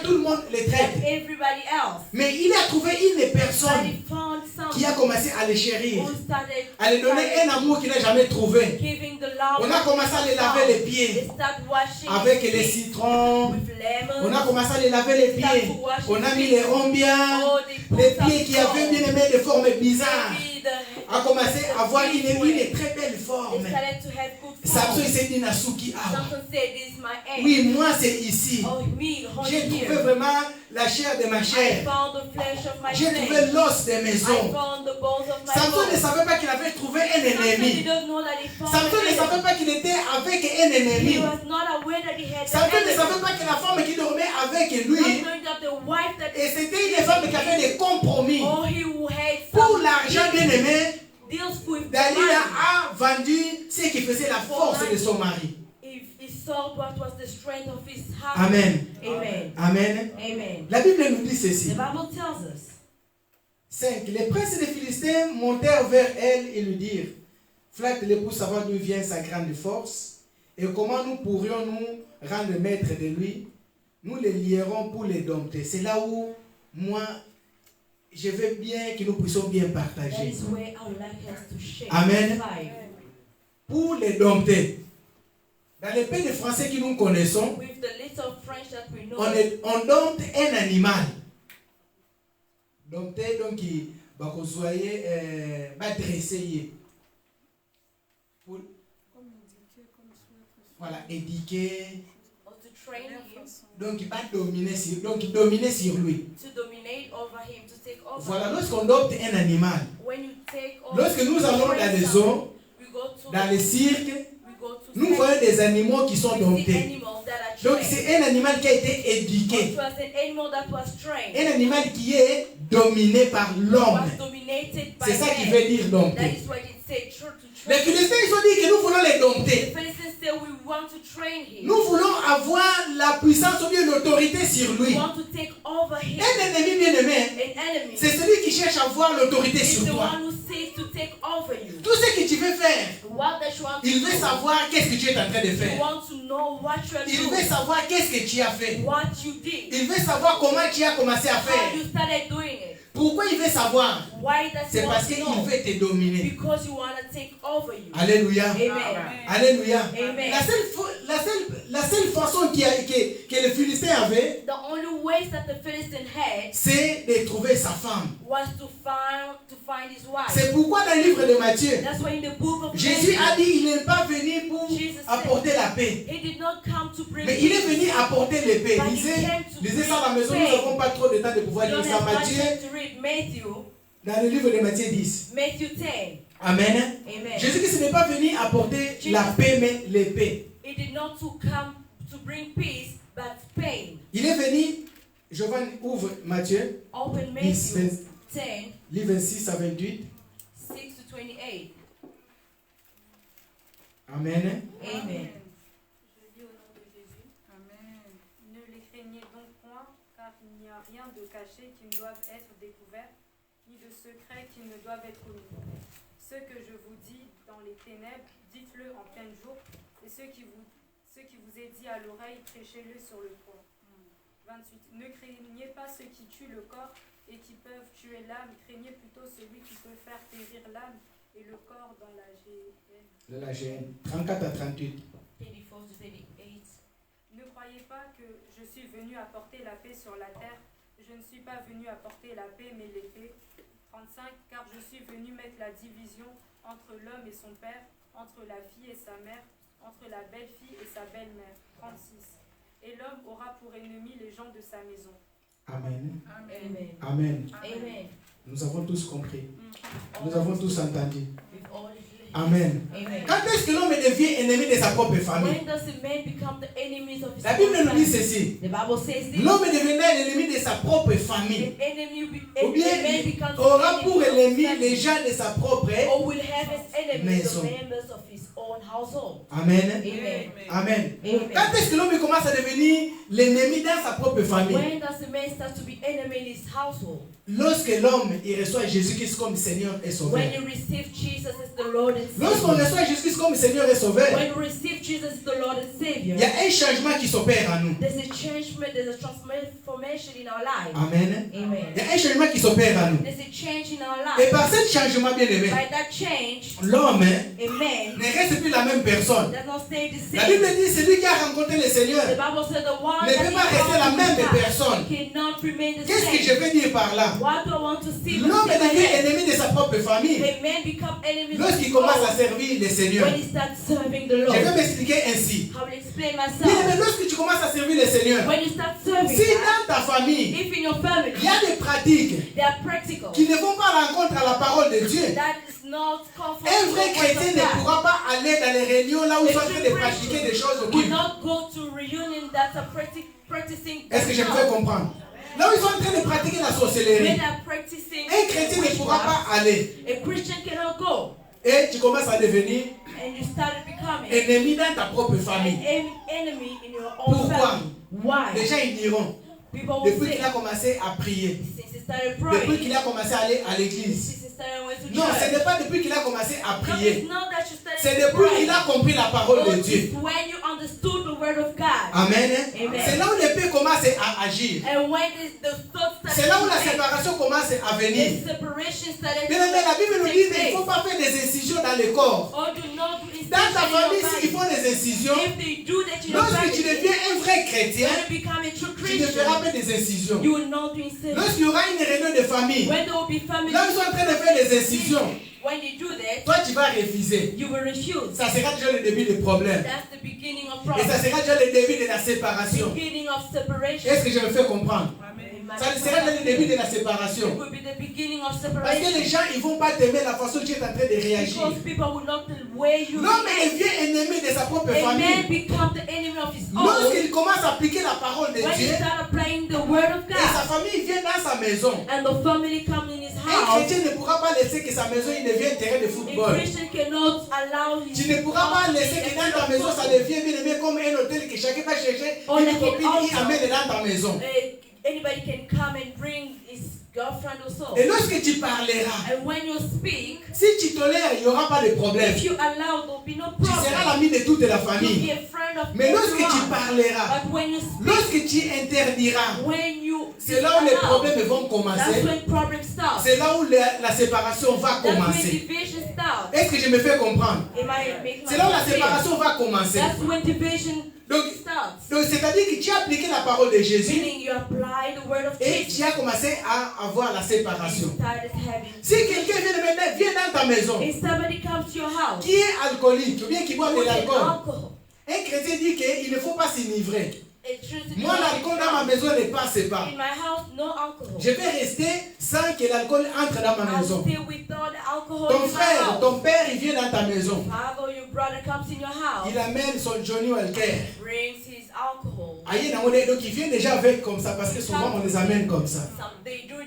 tout le monde les traite. Like everybody else. Mais il a trouvé une But personne he found qui a someone commencé à le chérir, who started à lui donner un amour qu'il n'a jamais trouvé. giving the love. On a commencé à les laver les They pieds start washing avec his les feet citrons. with lemon. On a commencé à les laver les pieds. On a mis les rombiens, Oh, they put les some pieds qui avaient salt. bien aimé de formes bizarres. Maybe the A commencé à avoir une très belle They forme. started to have good Samson food. il s'est dit Nasuki Awa. Samson said, "This is my end." Oui, moi c'est ici. Oh, me, hold J'ai trouvé here. vraiment la chair de ma I chair. found the flesh of my J'ai flesh. trouvé l'os de mes I os. found the bones of my Samson ne bones. savait pas qu'il avait trouvé un Samson ennemi. didn't know that he found Samson an ne savait enemy. pas qu'il était avec un He ennemi. was not aware that he had Samson an ne enemy. savait pas que la femme qui dormait avec Not lui, knowing that the wife that et c'était une femme qui avait des compromis. or he who had Pour some l'argent bien aimé, deals with Dalila money. a vendu ce qui faisait la force de son mari. If he saw what was the strength of his heart. Amen. Amen. Amen. Amen. La Bible nous dit The ceci. Bible tells us 5. Les princes des Philistins montèrent vers elle et lui dirent, flatte-le pour savoir d'où vient sa grande force et comment nous pourrions nous rendre maîtres de lui. Nous les lierons pour les dompter. C'est là où moi, je veux bien que nous puissions bien that partager. is where I would like us to share. Amen. 5. Pour les dompter. Dans les pays de français que nous connaissons, With the little French that we know, on dompte un animal. Dompter, donc, il va dresser. Voilà, éduquer. or to train him, Donc, il va dominer sur lui. to dominate over him, to take over. Voilà, lorsqu'on dompte un animal, When you take over, lorsque nous allons dans les zoos, we go to dans les cirques, we go to nous voyons des animaux qui sont we see domptés. animals that are Donc, trained. c'est un animal qui a été éduqué. It was an animal that was trained. Un animal qui est dominé par l'homme. Was dominated by C'est ça qui man. veut dire That dompter. is what it said, to Les train. Philistins, ils ont dit que nous voulons les The dompter. Philistines said we want to train him. Nous voulons avoir la puissance ou bien l'autorité sur We lui. want to take over him. Un ennemi bien aimé, An enemy c'est celui qui cherche à avoir l'autorité is sur the toi. one who seeks to take over you. Tout ce que tu veux faire, What that you want to il veut do. savoir qu'est-ce que tu es en train de You faire. want to know what you are Il veut doing. savoir qu'est-ce que tu as fait. What you did. Il veut savoir comment tu as commencé à How faire. you started doing it. Pourquoi il veut savoir? Why does C'est he parce want to qu'il know? veut te dominer. Because you want to take over you. Alléluia. Amen. Alléluia. Amen. La seule façon que les Philistins avaient, The only ways that the Philistine had c'est de trouver sa femme. was to find his wife. C'est pourquoi dans le livre de Matthieu, That's why in the book of Jésus Matthew, a dit il n'est pas venu pour Jesus said, apporter la paix. he did not come to bring Mais il est peace. venu apporter la paix. But he Lisez came to lisez ça à la maison, bring nous n'avons pas trop de temps de pouvoir You lire don't ça. have much Matthieu, time to read Matthew, dans le livre de Matthieu 10. Matthew 10. Amen. Amen. Jésus-Christ n'est pas venu apporter la paix, mais l'épée. He did not to come to bring peace, but pain. Il est venu Giovanni ouvre Matthieu, Open 10, Matthew 20, 10, livre 26 à 28. 6 to 28. Amen. Amen. Je lis au nom de Jésus. Amen. Ne les craignez donc point, car il n'y a rien de caché qui ne doive être découvert, ni de secret qui ne doivent être connus. Ce que je vous dis dans les ténèbres, dites-le en plein jour, et ce qui vous est dit à l'oreille, prêchez-le sur le toit. 28. Ne craignez pas ceux qui tuent le corps et qui peuvent tuer l'âme, craignez plutôt celui qui peut faire périr l'âme et le corps dans la géhenne. De la GN, 34 à 38. 34 to 38. Ne croyez pas que je suis venu apporter la paix sur la terre. Je ne suis pas venu apporter la paix, mais l'épée. 35. Car je suis venu mettre la division entre l'homme et son père, entre la fille et sa mère, entre la belle-fille et sa belle-mère. 36. Et l'homme aura pour ennemi les gens de sa maison. Amen. Amen. Amen. Amen. Nous avons tous compris. Nous avons tous entendu. We've all listened. Amen. Amen. Quand est-ce que l'homme devient ennemi de sa propre famille? When does a man become the enemies of his La Bible own nous dit family? ceci. The Bible says this. L'homme devenait l'ennemi de sa propre famille. An enemy Ou bien a man becomes aura pour the enemy ennemi of les his gens de sa propre or will have as enemies maison. the members of his own household. Amen. Amen. Amen. Amen. Quand est-ce que l'homme commence à devenir l'ennemi dans sa propre famille? When does a man start to be enemy in his household? Lorsque l'homme il reçoit Jésus-Christ comme Seigneur et Sauveur. When you receive Jesus as the Lord and Lorsqu'on Savior. reçoit Jésus-Christ comme Seigneur et Sauveur, When you receive Jesus as the Lord and Savior. il y a un changement qui s'opère en nous. There's a changement, there's a transformation in our lives. Amen. Amen. Il y a un changement qui s'opère en nous. There's a change in our Et lives. par ce changement, bien aimé, By that change, l'homme a man ne reste plus la même personne. does not stay the La Bible same. dit celui qui a rencontré le Seigneur The Bible said the one ne peut pas rester la même personne. cannot remain the Qu'est-ce que je same. veux dire par là? What do I want to see? L'homme devient ennemi de sa propre famille A man become enemy of lorsqu'il his commence à own servir le Seigneur. when he starts serving the Je vais Lord. m'expliquer ainsi. I will explain Bien myself. aimé, lorsque tu commences à servir le Seigneur, When you start serving si God, dans ta famille, if in your family il y a des pratiques they are practical, qui ne vont pas à l'encontre à la parole de Dieu, that is not conformed un to vrai the word chrétien of ne God. pourra pas aller dans les réunions là où ils sont en train de A true pratiquer des choses Christian will occultes. not go to reunion that are practicing. Est-ce que je me fais comprendre? Là où ils sont en train de pratiquer la sorcellerie, When they are practicing un chrétien ne pourra witchcraft, pas aller. a Christian cannot go, Et tu commences à devenir and you started becoming ennemi dans ta propre an famille. enemy in your own Pourquoi? family. Why? Les gens ils diront, People will depuis say, qu'il a commencé à prier, since he started depuis praying, qu'il a commencé à aller à l'église. since he started going to Non, ce church. n'est pas depuis qu'il a commencé à No, prier. it's not that you started C'est to depuis pray. qu'il a compris la parole de No, Dieu. it's when you understood the word of God. Amen. Amen. C'est là où l'épée commence à agir. And when the thoughts started C'est là où la to make, séparation commence à venir. the separation started Bien aimé, la Bible nous dit take qu'il ne faut place. pas faire des incisions dans le corps. Or do not do Dans ta incision in famille, your s'ils body. font des incisions, If they do that in your lorsque tu family, deviens un vrai chrétien, when you become a true tu ne feras Christian, pas des incisions. you will not do incision. Lorsqu'il y aura une réunion de famille, When there will be family, là où ils sont en train de faire des incisions, when they do that, toi tu vas refuser. you will refuse. Ça sera déjà le début des problèmes. That's the beginning of Et ça problem. sera déjà le début de la séparation. Beginning of separation. Est-ce que je me fais comprendre? Ça sera déjà le début de la It séparation. will be the beginning of Parce que separation. les gens, ils ne vont pas t'aimer la façon dont tu es en train de réagir. Because people will not the way you L'homme react. devient ennemi de sa propre A man famille. become the enemy of his own Lorsqu'il commence à appliquer la parole de when he Dieu, start applying the word of et sa God. famille vient dans sa maison. And the family comes in his Un house. chrétien ne pourra pas laisser que sa maison il devienne terrain de A football. Christian cannot allow his Tu ne pourras pas laisser que dans ta maison ça devienne bien aimé comme un hôtel que chacun va chercher une copine qui amène dans ta maison. Anybody can come and bring his girlfriend or so. Et lorsque tu parleras, And when you speak, si tu tolères, il n'y aura pas de problème. if you allow, there will be no Tu seras problem. l'ami de toute la You'll be famille. a friend of Mais lorsque tu everyone. parleras, But when you speak, lorsque tu interdiras, when you c'est là où les allow, problèmes vont that's commencer. when problems start. C'est là où la séparation va That's when commencer. division starts. Est-ce que je me fais comprendre? Am I making C'est là où la myself clear? séparation va commencer. That's when division Donc, starts. c'est-à-dire que tu as appliqué la parole de Jésus Meaning you apply the word of et Jesus. tu as commencé à avoir la And séparation. you started having. Si quelqu'un vient dans ta maison, If somebody comes to your house qui est alcoolique ou bien qui boit de with l'alcool, alcohol, un chrétien dit qu'il ne faut pas s'enivrer. it should Moi, l'alcool dans ma maison ne passe pas. in my house, no alcohol. Je vais rester sans que l'alcool entre dans ma I'll maison. stay without alcohol Ton in my frère, house. ton père, il vient dans ta maison. Father, your brother comes in your house, Il amène son Johnny Walker. brings his alcohol. Donc ils viennent déjà avec comme ça parce que souvent on les amène comme ça.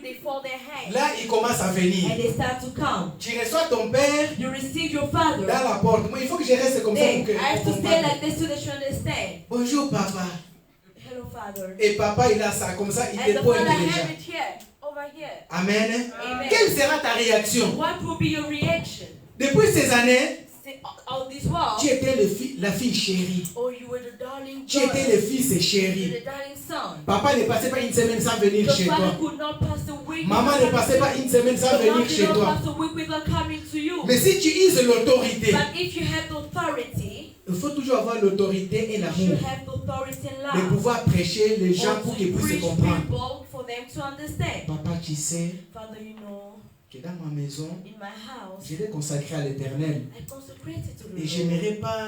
They fold their hands. Là, ils commencent à venir. And they start to come. Tu reçois ton père You receive your father. dans la porte. Moi, il faut que je reste comme ça Then pour que I have to vous stay compreniez. like this so that you understand. Bonjour papa. Hello, Father. Et papa, il a ça comme ça, il And the dépose Father déjà. have it here, over here. Amen. Amen. Quelle sera ta réaction? What will be your reaction? Depuis ces années, Say, all this while, tu étais la fille chérie. oh, you were the darling Tu daughter. étais le fils You were chéri. the darling son. Papa ne passait pas une semaine sans venir Your chez father toi. could not pass a week. Maman ne passait pas une semaine sans Your mom venir did chez not toi. pass a week without coming to you. Mais si tu uses l'autorité, But if you have the authority, il faut toujours avoir l'autorité et you l'amour should have the authority and de love. pouvoir prêcher les gens Or pour to qu'ils puissent preach comprendre. people for them to understand. Papa, tu sais Father, you know, que dans ma maison, in my house, je l'ai consacré à l'Éternel. I consecrated to the Et je Lord. n'aimerais pas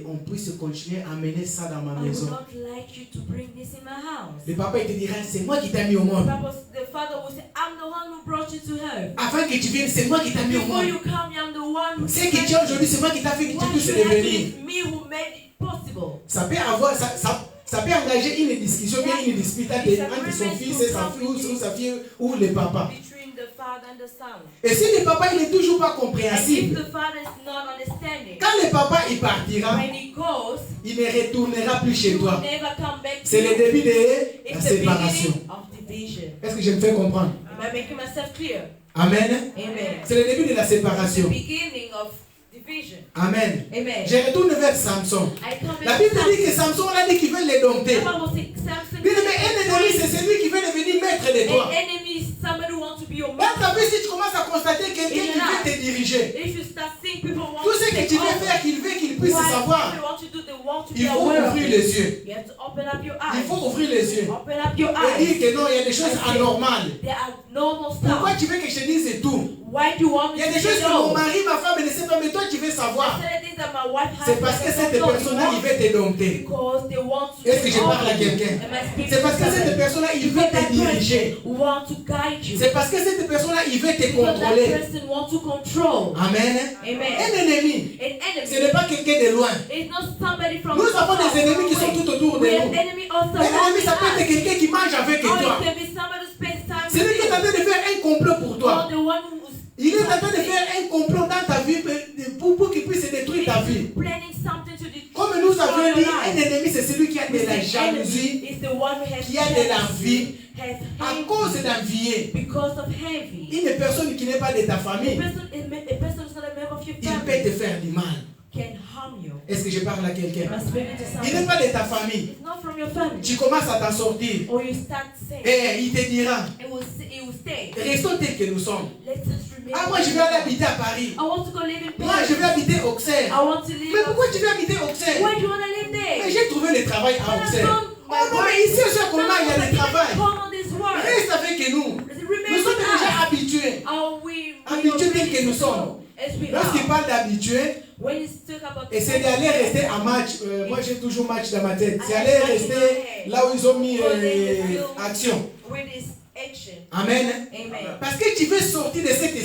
qu'on puisse continuer à mener ça dans ma I would maison. not like you to bring this in my house. Le papa il te dira, c'est moi qui t'ai mis au monde. The father will say, I'm the one who brought you to her. Avant que tu viennes, c'est moi qui t'ai mis au Before monde. you come, I'm the one who Ce que tu as aujourd'hui, c'est moi qui t'ai fait que tu What puisses you have devenir. is me who made it possible. Ça peut avoir, ça peut engager une discussion, bien une dispute entre son fils et sa fille ou sa fille ou le papa. Between the father and the son. Et si le papa il est toujours pas And if compréhensible, the father is not understanding, quand le papa il partira, when he goes, il ne retournera plus he chez will toi. never come back to C'est le you. début de la It's the séparation. beginning of division. Est-ce que je me fais comprendre? Am I making myself clear? Amen. Amen. C'est le début de la The séparation. beginning of division. Amen. Amen. Je retourne vers Samson. I come La back to Bible dit que Samson a dit qu'il veut les dompter. The Bible says Samson Bien aimé, un ennemi, c'est celui qui veut devenir maître de toi. an enemy is somebody who wants to be your Dans ta master. vie, si tu commences à constater quelqu'un qui veut te diriger, If you start seeing people want tout to ce que take tu veux over, faire, qu'il veut qu'il puisse savoir, they want to do, they want to be il faut aware of ouvrir it. les yeux. You have to open up your Il eyes. faut ouvrir les yeux. Open up your Et dire eyes. que non, il y a des choses anormales. There are normal Pourquoi stuff. tu veux que je te dise tout? Why do you want Il me y a to des choses say que mon no? mari, ma femme ne sait pas, mais toi tu veux savoir. Certain things that my wife has C'est parce que that I cette don't know. personne-là, il veut te dompter. Because they want to Est-ce que take je parle à over you. quelqu'un? Am I speaking C'est parce que to cette somebody? personne-là, il veut Because te that diriger. person want to guide you. C'est parce que cette personne-là, il veut te Because that contrôler. person want to control. Amen. Amen. Un ennemi, An ce n'est enemy pas quelqu'un de loin. is not somebody from Nous avons far des ennemis qui sont away. tout autour de We have nous. enemy also Un ennemi, ça peut surrounding être us. quelqu'un qui mange avec Or toi. it can be somebody who spends time C'est lui qui est en train de faire un complot pour Or toi. the one who's Il est en train de faire un complot dans ta vie pour qu'il puisse détruire ta vie. planning something to destroy Comme nous avons your dit, life. un ennemi, c'est celui qui a de la The jalousie, enemy is the one who has qui a de jealousy, l'envie, has à envy cause d'envier. because of envy. Une personne qui n'est pas de ta famille, A person who's not a member of your il peut family te faire du mal. can harm you. Est-ce que je parle à quelqu'un? Am I speaking to Il n'est somebody? pas de ta famille. It's not from your family. Tu commences à t'en sortir. Or you start saying, Et il te dira, it will stay. restons tels que nous sommes. Let us remain. Ah, moi je vais aller habiter à Paris. I want to go live in Moi je vais Paris. habiter au Auxerre. I want to live. Mais pourquoi tu veux habiter au Auxerre? Why do you want to live Mais there? j'ai trouvé le travail à Auxerre. Oh non, mais ici aussi à Colmar, il y a le travail. Come on this world. Reste avec nous. Remain Nous sommes with déjà us. habitués. Are we Habitués tels que nous sommes. As we Lorsqu'il are. parle d'habitués, When you talk about et c'est d'aller rester à match. Moi j'ai toujours match dans ma tête. C'est aller rester là où ils ont mis action. with this action. Amen. Amen. Parce que tu veux sortir de cet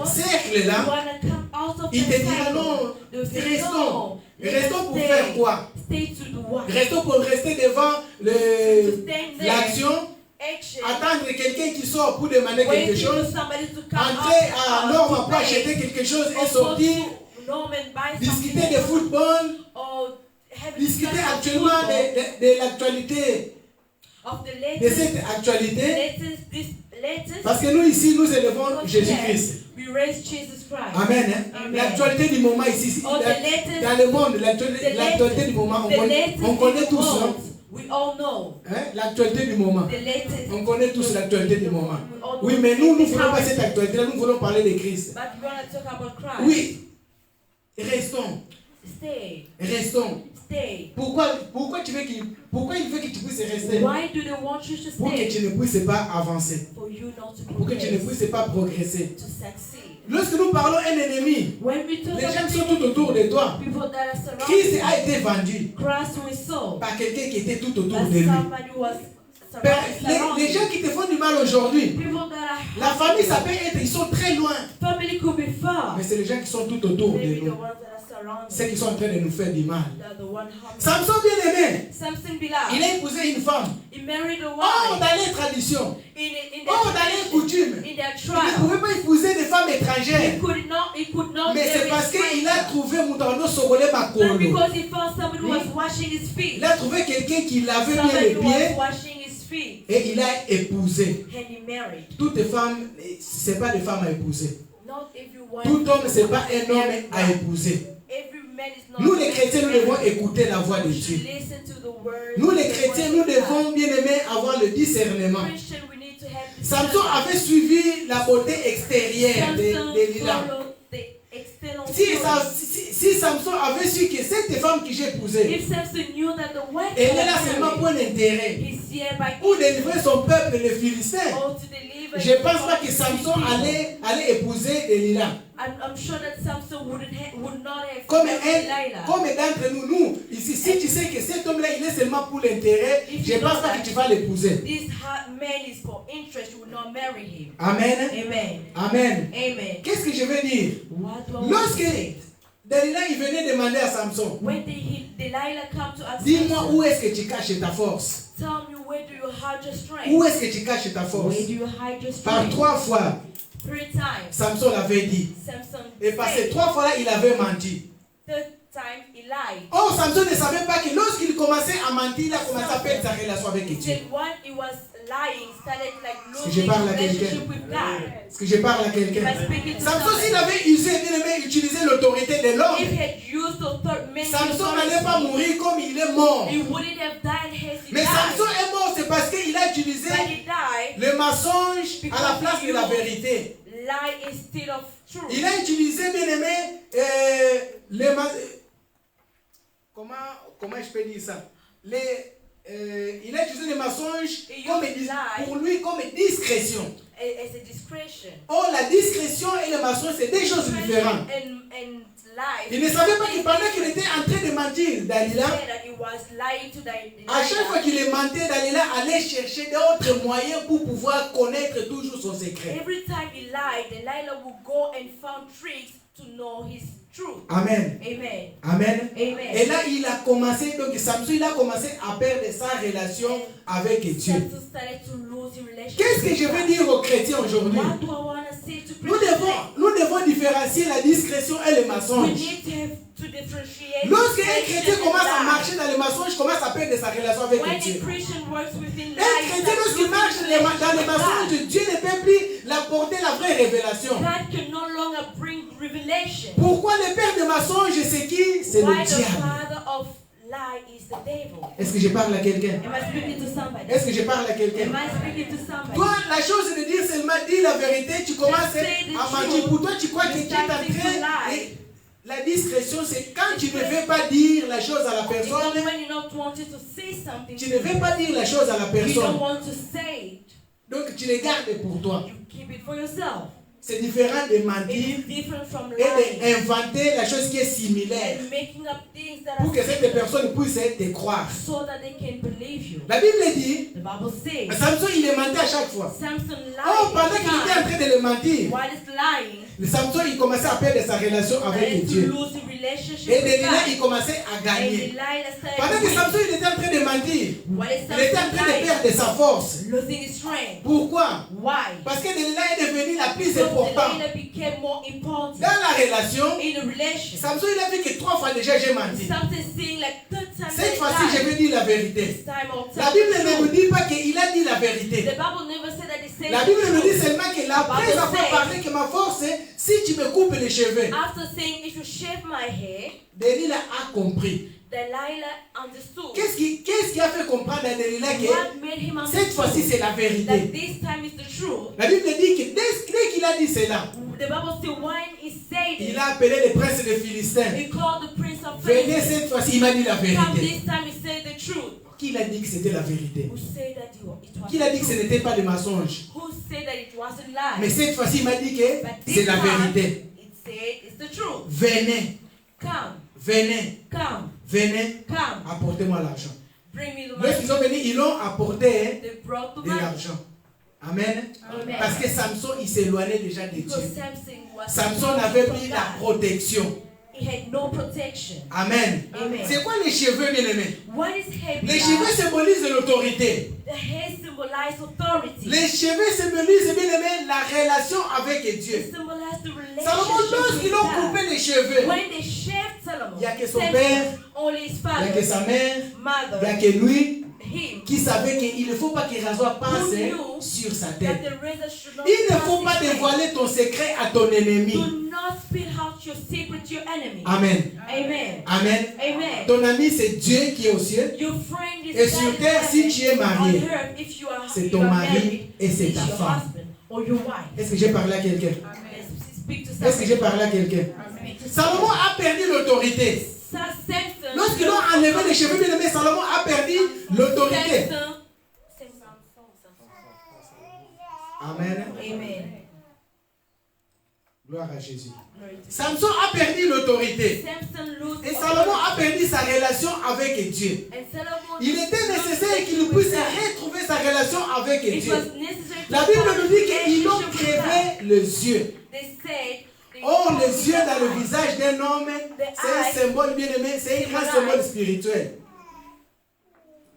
cercle-là. You wanna come out of Il te that dira cycle. non, They say, restons. no, Restons pour stay. faire quoi? Stay to do what? Restons pour rester devant To stand there. l'action, Action. attendre quelqu'un qui sort pour demander quelque Waiting chose, for somebody to come entrer à out, Norma to pour pay. acheter quelque chose Or et sortir, go to Norman, buy discuter something. de football, Or have a discuter discussion actuellement football, de l'actualité, of the de latest, cette actualité, this latest. parce que nous ici, nous élevons Jésus-Christ. We raise Jesus Christ. Amen. Hein? Amen. L'actualité du moment ici, Or the latest, dans le monde, l'actualité du moment, on connaît tous. Hein? We all know. Hein? L'actualité du moment. The latest. On connaît tous l'actualité du moment. We all know. Oui, mais nous ne voulons pas cette actualité-là, nous voulons parler de Christ. But we want to talk about Christ. Oui, restons, Stay. restons. Stay. Pourquoi il veut que tu puisses rester? Why do they want you to Pour que stay? tu ne puisses pas avancer, For you not to pour que tu ne progress, puisses pas progresser. to succeed. Lorsque nous parlons un ennemi, When we talk les gens about qui sont tout autour de toi. people that are Christ surrounded, a été vendu Christ was sold. par quelqu'un qui était tout autour But de lui. somebody was Ben, surrounded. les gens qui te font du mal aujourd'hui, People that are la famille, ça peut être, ils sont très loin. family could be far. Mais c'est les gens qui sont tout autour de Maybe the nous. ones that are surrounding ceux qui sont en train de nous faire du mal. the one harming. Samson, bien aimé, Samson il beloved, a épousé une femme. he married a Oh, woman dans les traditions. in Oh, their dans les tradition, coutumes. in their Il ne tribe. pouvait pas épouser des femmes étrangères. He could not Mais c'est marry parce a qu'il a stranger. trouvé Moutano Sogolé Not Makolo. because he found somebody who was washing his feet. Il a trouvé quelqu'un qui lavait bien Somebody les who pieds was washing his feet. et il a épousé. And he married. Toutes les femmes, ce n'est pas des femmes à épouser. Not everyone. Tout homme, ce n'est pas un homme à épouser. Every man is not. Nous les chrétiens, nous devons écouter la voix de We Dieu. should listen to the word. Nous les chrétiens, nous devons bien aimer avoir le discernement. Christian, we need to have Samson avait suivi la beauté extérieure de Lila. Si Samson avait su que cette femme que j'ai épousée, If Samson knew that the white elle est man là seulement pour un intérêt, is here by pour délivrer son peuple, les Philistins, or to deliver. je ne pense pas que Samson allait épouser Delilah. I'm sure that Samson would not have Comme married Delilah. d'entre nous, ici, si tu sais que cet homme-là, il est seulement pour l'intérêt, je ne pense pas que tu vas l'épouser. This man is for interest. You will not marry him. Amen. Amen. Amen. Amen. Qu'est-ce que je veux dire? What do I want Lorsque to say? Delilah, il venait demander à Samson, When Delilah come to ask dis-moi Samson, où est-ce que tu caches ta force? tell me where do you hide your strength? Où est-ce que tu caches ta force? Where do you hide your Par strength? 3 fois, 3 times. Samson l'avait dit. Samson Et par ces said. 3 fois-là, il avait menti. Third time he lied. Oh, Samson ne savait pas que lorsqu'il commençait à mentir, il a commencé à perdre sa relation avec He Dieu. said when he was lying, started like Est-ce que je losing parle à quelqu'un? relationship with God. Est-ce que je parle à quelqu'un? Am I speaking to Samson, somebody? s'il avait usé, bien aimé, utilisé l'autorité de If l'homme, he had used authority, Samson n'allait pas mourir comme il est mort. he wouldn't have died as he Mais died. Samson est mort, c'est parce qu'il a utilisé But he died. le mensonge à la place de la vérité. Lie instead of truth. Il a utilisé, bien aimé, comment je peux dire ça? Il a utilisé les mensonges pour lui comme discrétion. As a discretion. Oh, la discrétion et le mensonge, c'est deux choses différentes. And lie. Il ne savait pas que pendant qu'il était en train de mentir, Dalila, That he was lying to à chaque fois qu'il mentait, Dalila allait chercher d'autres moyens pour pouvoir connaître toujours son secret. Every time he lied, Delilah would go and found tricks to know his truth. Amen. Amen. Amen. Amen. Et là, il a commencé, donc Samson, il a commencé à perdre sa relation avec Dieu. Samson started to lose his relationship. Qu'est-ce que je veux dire aux chrétiens aujourd'hui? What do I want to say to Nous Christians? devons différencier la discrétion et le We mensonge. need to differentiate. Lorsqu'un discretion chrétien and commence à lie. marcher dans le mensonge, commence à perdre sa relation avec When Dieu. a Christian works within Un lies, chrétien, lorsqu'il marche dans le mensonge, Dieu ne peut plus l'apporter la vraie révélation. God can no longer bring revelation. Pourquoi le père de mensonge, c'est qui? C'est Why le the diable. father of lie is the devil. Est-ce que je parle à quelqu'un? Am I speaking to somebody? Est-ce que je parle à quelqu'un? Am I speaking to somebody? Toi, la chose de dire seulement dis la vérité, tu commences à mentir. Pour toi, tu crois que tu es en train. Et la discrétion, c'est quand tu ne veux pas dire la chose à la It's personne, not when you're not wanting to say something. tu ne veux pas dire la chose à la You don't personne. want to say it. Donc, tu les gardes pour toi. You keep it for yourself. C'est différent de It mentir is different from et lying d'inventer la chose qui est similaire and making up things that pour are que cette similar personne puisse te croire. so that they can believe you. La Bible dit, The Bible says Samson, il est mentait à chaque fois. Samson lied. Oh, pendant qu'il each était en time. train de le mentir, While he's lying, Samson, il commençait à perdre sa relation avec started to Dieu. lose the relationship Et with Delilah, il God. commençait à And gagner. Delilah started Pendant to que win. Samson, il était en train de mentir, While il était en Samson train de lied, perdre sa force. losing his strength. Pourquoi? Why? Parce que Delilah est devenue la plus Because importante. Delilah became more important Dans la relation, in a relation. Samson, il a vu que 3 fois déjà j'ai menti. Something saying like third time Cette that fois-ci, je he lied. vais dire la vérité. This time I'll La tell Bible the ne nous truth. dit pas qu'il a dit la vérité. The Bible never said that he said La the Bible nous dit truth. seulement que après avoir parlé que ma force, c'est si tu me coupes les cheveux. After saying if you shave my hair, Delilah a compris. Delilah understood. Qu'est-ce qui a fait comprendre à Delilah que What made him cette fois-ci understand c'est la that vérité? this time is the truth. La Bible dit que dès qu'il a dit cela, The Bible says when he said il it, a appelé le prince des Philistins. he called the prince of Venez Philistines. cette fois-ci, il m'a dit la Come vérité. this time he said the truth. Qui l'a dit que c'était la vérité? Who said that it was Qui l'a dit the que ce truth? n'était pas des mensonges? Who said that it wasn't lie? Mais cette fois-ci, il m'a dit que But c'est this la time, vérité. it said it's the truth. Venez, Come, venez, come, venez, come. apportez-moi l'argent. Bring me the Lorsqu'ils money. sont venus, ils l'ont apporté They brought the de money. l'argent. Amen. Amen. Parce que Samson, il s'éloignait déjà de Because Dieu. Samson was Samson n'avait from plus God. la protection. He had no protection. Amen. Amen. C'est quoi les cheveux, bien-aimés? What is hair? Les cheveux symbolisent l'autorité. The hair symbolizes authority. Les cheveux symbolisent, bien-aimés, la relation avec Dieu. It symbolizes the Salomon, relationship lorsqu'ils with ont God. coupé les cheveux, When they shaved Solomon, il n'y a que son Samson, père, only his il n'y father, a que sa mère, mother, il n'y a que lui him, qui savait qu'il ne faut pas que rasoir passe sur sa that tête. the razor should not Il ne pass faut pas his head. dévoiler ton secret à ton ennemi. Do not spill out your secret to your enemy. Amen. Amen. Amen. Amen. Ton ami, c'est Dieu qui est au ciel. Your friend is Et God sur in terre, si tu es heaven. marié, On earth, if you are, c'est you ton are mari married, et c'est it's ta your femme. husband or your wife. Est-ce que j'ai parlé à quelqu'un? Let's speak to Est-ce que j'ai somebody. parlé à quelqu'un? Speak to Salomon somebody. a perdu l'autorité. Samson, Lorsqu'ils ont enlevé les cheveux, bien aimés, Salomon a perdu l'autorité. Amen. Amen. Gloire à Jésus. Glory to God. Samson a perdu l'autorité. Samson lose Et Salomon a perdu sa relation avec Dieu. And Solomon Il était nécessaire qu'il puisse retrouver sa relation avec It Dieu. was necessary to La Bible find nous dit qu'ils ont relationship with God. crevé les yeux. They said they Or, put les yeux their dans le eyes. visage d'un homme, c'est un symbole bien aimé, c'est un grand symbole spirituel.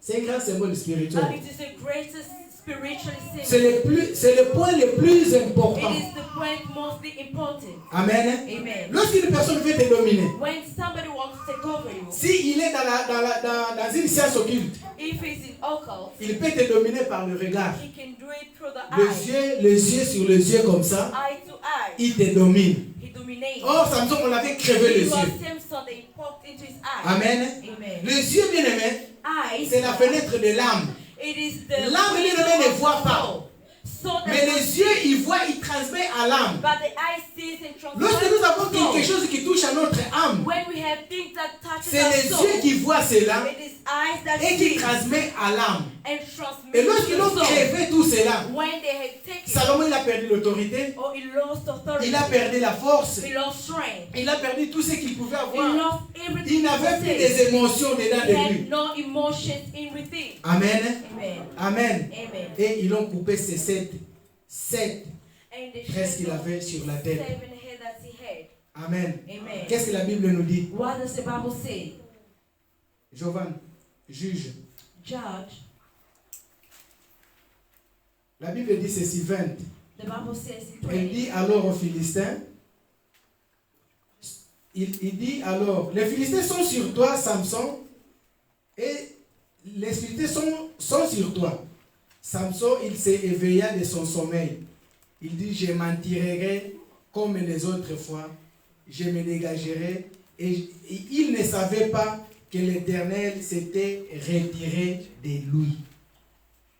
C'est un grand symbole And spirituel. it is the greatest spiritual C'est symbol. le point le plus It important. is the point mostly important. Amen. Amen. Lorsqu'une personne veut te dominer, When somebody wants to take over you, s'il est dans une science occulte, if he's in occult, il peut te dominer par le regard. he can do it through the Les yeux sur les yeux comme ça, eye to eye. il te domine. He dominates. Or, Samson, on avait crevé les It was yeux. Samson, they poked into his eye. Amen. Amen. Les yeux, bien aimés, Eyes. c'est la fenêtre de l'âme. It is the L'âme, bien window aimé, ne of voit the pas. soul. So that Mais les yeux, ils voient, ils transmettent à l'âme. but the eye sees and transforms Lorsque nous avons the soul. quelque chose qui touche à notre âme, When we have things that touches c'est our les soul, yeux qui voient cela it is eyes that et qui see transmettent à l'âme. and transmit Et to lorsqu'ils the ont soul. crevé tout cela, When they had taken Salomon, il a perdu l'autorité, or he lost authority, il a perdu la force, he lost strength, il a perdu tout ce qu'il pouvait he avoir. lost everything. Il n'avait plus he des émotions dedans He de had lui. no emotions in within. Amen. Amen. Amen. Amen. Et ils ont coupé ces sept And they tresses qu'il shaved avait sur la off tête. 7 hairs that he had. Amen. Amen. Qu'est-ce que la Bible nous dit? What does the Bible say? Jovan, juge. Judge. La Bible dit ceci, 20. The Bible says in Elle 20. dit alors aux Philistins, il dit alors, les Philistins sont sur toi, Samson, et les Philistins sont sur toi. Samson, il s'est éveillé de son sommeil. Il dit, je m'en tirerai comme les autres fois, je me dégagerai. Et il ne savait pas que l'Éternel s'était retiré de lui.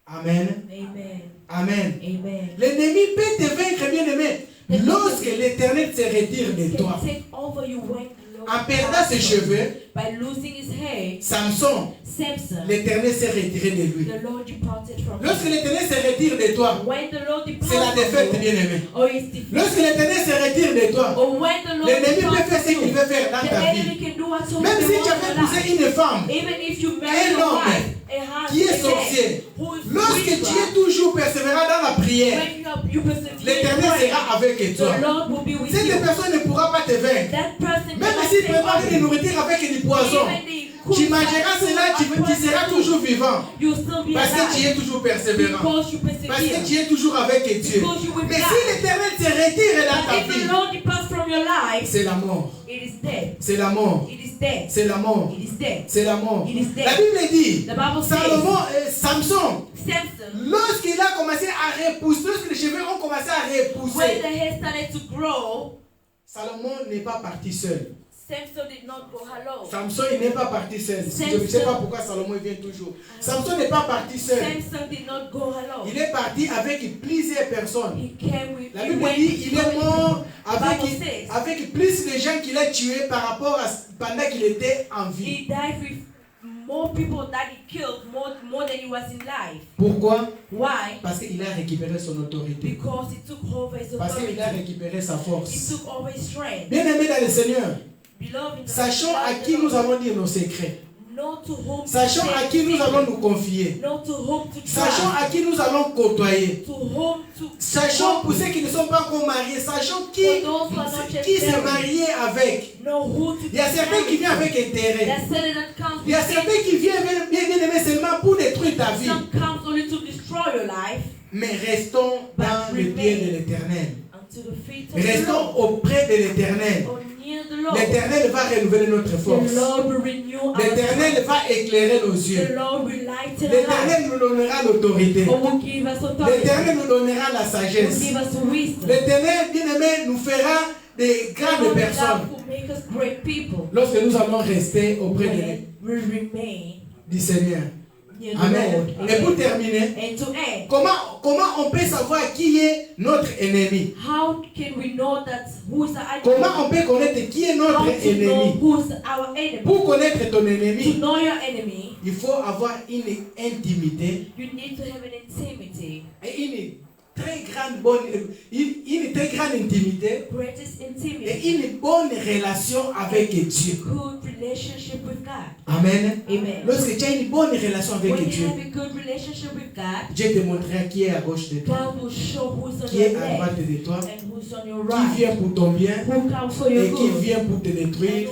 Amen. Amen. Amen. Amen. L'ennemi peut te vaincre, bien aimé, lorsque l'Éternel se retire de toi. Can take over you when the Lord En perdant ses cheveux, by losing his hair, Samson, Samson, l'Éternel s'est retiré de lui. the Lord departed from Lorsque him. l'Éternel se retire de toi, When the Lord c'est la departed défaite, from you, bien aimé. or is defeated, Lorsque l'Éternel se retire de toi, or when the Lord l'ennemi peut departs faire ce from qu'il you, veut faire dans the ta enemy vie. can do whatsoever Même they si want tu in avais your life. épousé une femme Even if you marry Un a homme wife, a husband, qui est a man sorcier, who is lorsque tu es witchcraft, toujours persévérant dans la prière, when you persevere in l'Éternel prayer, sera avec toi. the Lord will be with Cette you. personne ne pourra pas te vaincre. That person Même cannot s'il take prépare over de you. nourriture avec du poison, Even the cook tu mangeras food cela, tu and seras food, toujours vivant. you'll still be Parce que tu alive es toujours persévérant. because you Parce que persevere. tu es toujours avec Dieu. Because you will Mais die. si l'Éternel se retire dans But ta if the vie, Lord departs from your life, c'est la mort. it is dead. C'est la mort. It is dead. C'est la mort. It is dead. C'est la mort. It is dead. La Bible dit, The Bible Salomon, says, Samson, Samson, lorsqu'il a commencé à repousser, lorsque les cheveux ont commencé à when repousser, the hair started to grow, Salomon n'est pas parti seul. Samson did not go alone. Samson, il n'est pas parti seul. Je ne sais pas pourquoi Salomon vient toujours. Samson n'est pas parti seul. Samson did not go alone. Il est parti avec plusieurs personnes. He came with, La he Bible went dit il est with mort Bible says, avec plus de gens qu'il a tués par rapport à pendant qu'il était en vie. he died with more people that he killed, more than he was in life. Pourquoi? Why? Parce qu'il a récupéré son autorité. Because he took over his Parce authority. qu'il a récupéré sa He force. took over his strength. Bien aimé dans le Seigneur, Beloved, sachons à qui nous allons dire nos secrets. Not to whom Sachant à qui nous allons nous confier. Not to whom to Sachant à qui nous allons côtoyer. To whom to Sachant pour ceux qui ne sont pas encore mariés. Sachant qui s'est marié avec. Il y a certains qui viennent avec intérêt. Il y a certains qui viennent bien aimer seulement pour détruire ta vie. Mais restons dans le pied de l'Éternel. Restons auprès de l'Éternel. L'Éternel va renouveler notre force. L'Éternel va éclairer nos yeux. L'Éternel nous donnera l'autorité. L'Éternel nous donnera la sagesse. L'Éternel, bien-aimé, nous fera des grandes personnes. Lorsque nous allons rester auprès du Seigneur. Amen. Et pour terminer, comment on peut savoir qui est notre ennemi? Comment on peut connaître qui est notre ennemi? Pour connaître ton ennemi, il faut avoir une intimité et une très grande intimité et une bonne relation avec Dieu. Amen. Lorsque tu as une bonne relation avec Dieu, Dieu te montrera qui est à gauche de toi, qui est à droite de toi, qui vient pour ton bien et qui vient pour te détruire.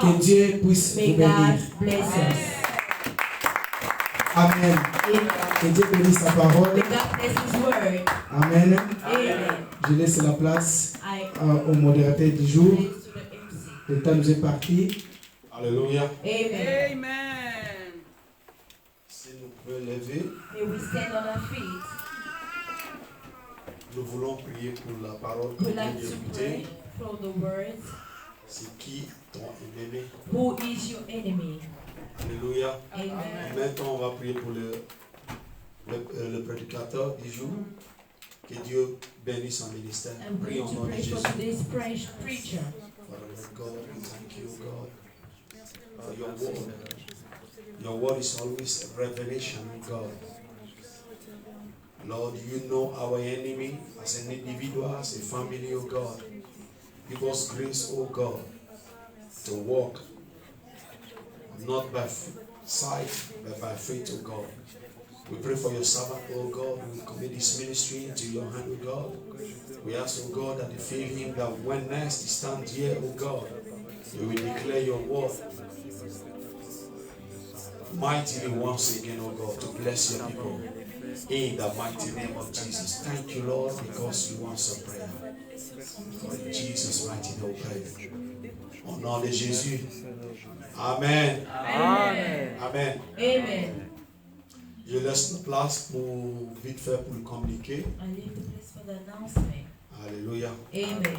Que Dieu puisse vous bénir. Amen. Que Dieu bénisse sa parole. Amen. Je laisse la place au modérateur du jour. Le temps nous est parti. Alléluia. Amen. Si nous pouvons lever, nous voulons prier pour la parole que nous avons écoutée. C'est qui ton ennemi? Who is your enemy? Alléluia. Amen. Maintenant, on va prier pour le prédicateur du jour. Que Dieu bénisse son ministère. I'm going Prions to au nom de pray for Jésus. today's preacher. Father God, we thank you, God, for your word. Your word is always a revelation, God. Lord, you know our enemy as an individual, as a family, oh God. Give us grace, oh God, to walk not by sight, but by faith, oh God. We pray for your servant, oh God. We commit this ministry into your hand, oh God. We ask, oh God, that you fill him, that when next he stands here, oh God, you will declare your word mightily once again, oh God, to bless your people. In the mighty name of Jesus. Thank you, Lord, because you answer prayer. For in Jesus' mighty name we pray. Au nom de Jésus. Amen. Amen. Amen. Amen. Je laisse la place pour vite faire pour le communiquer. I leave the place for the announcement. Alléluia. Amen.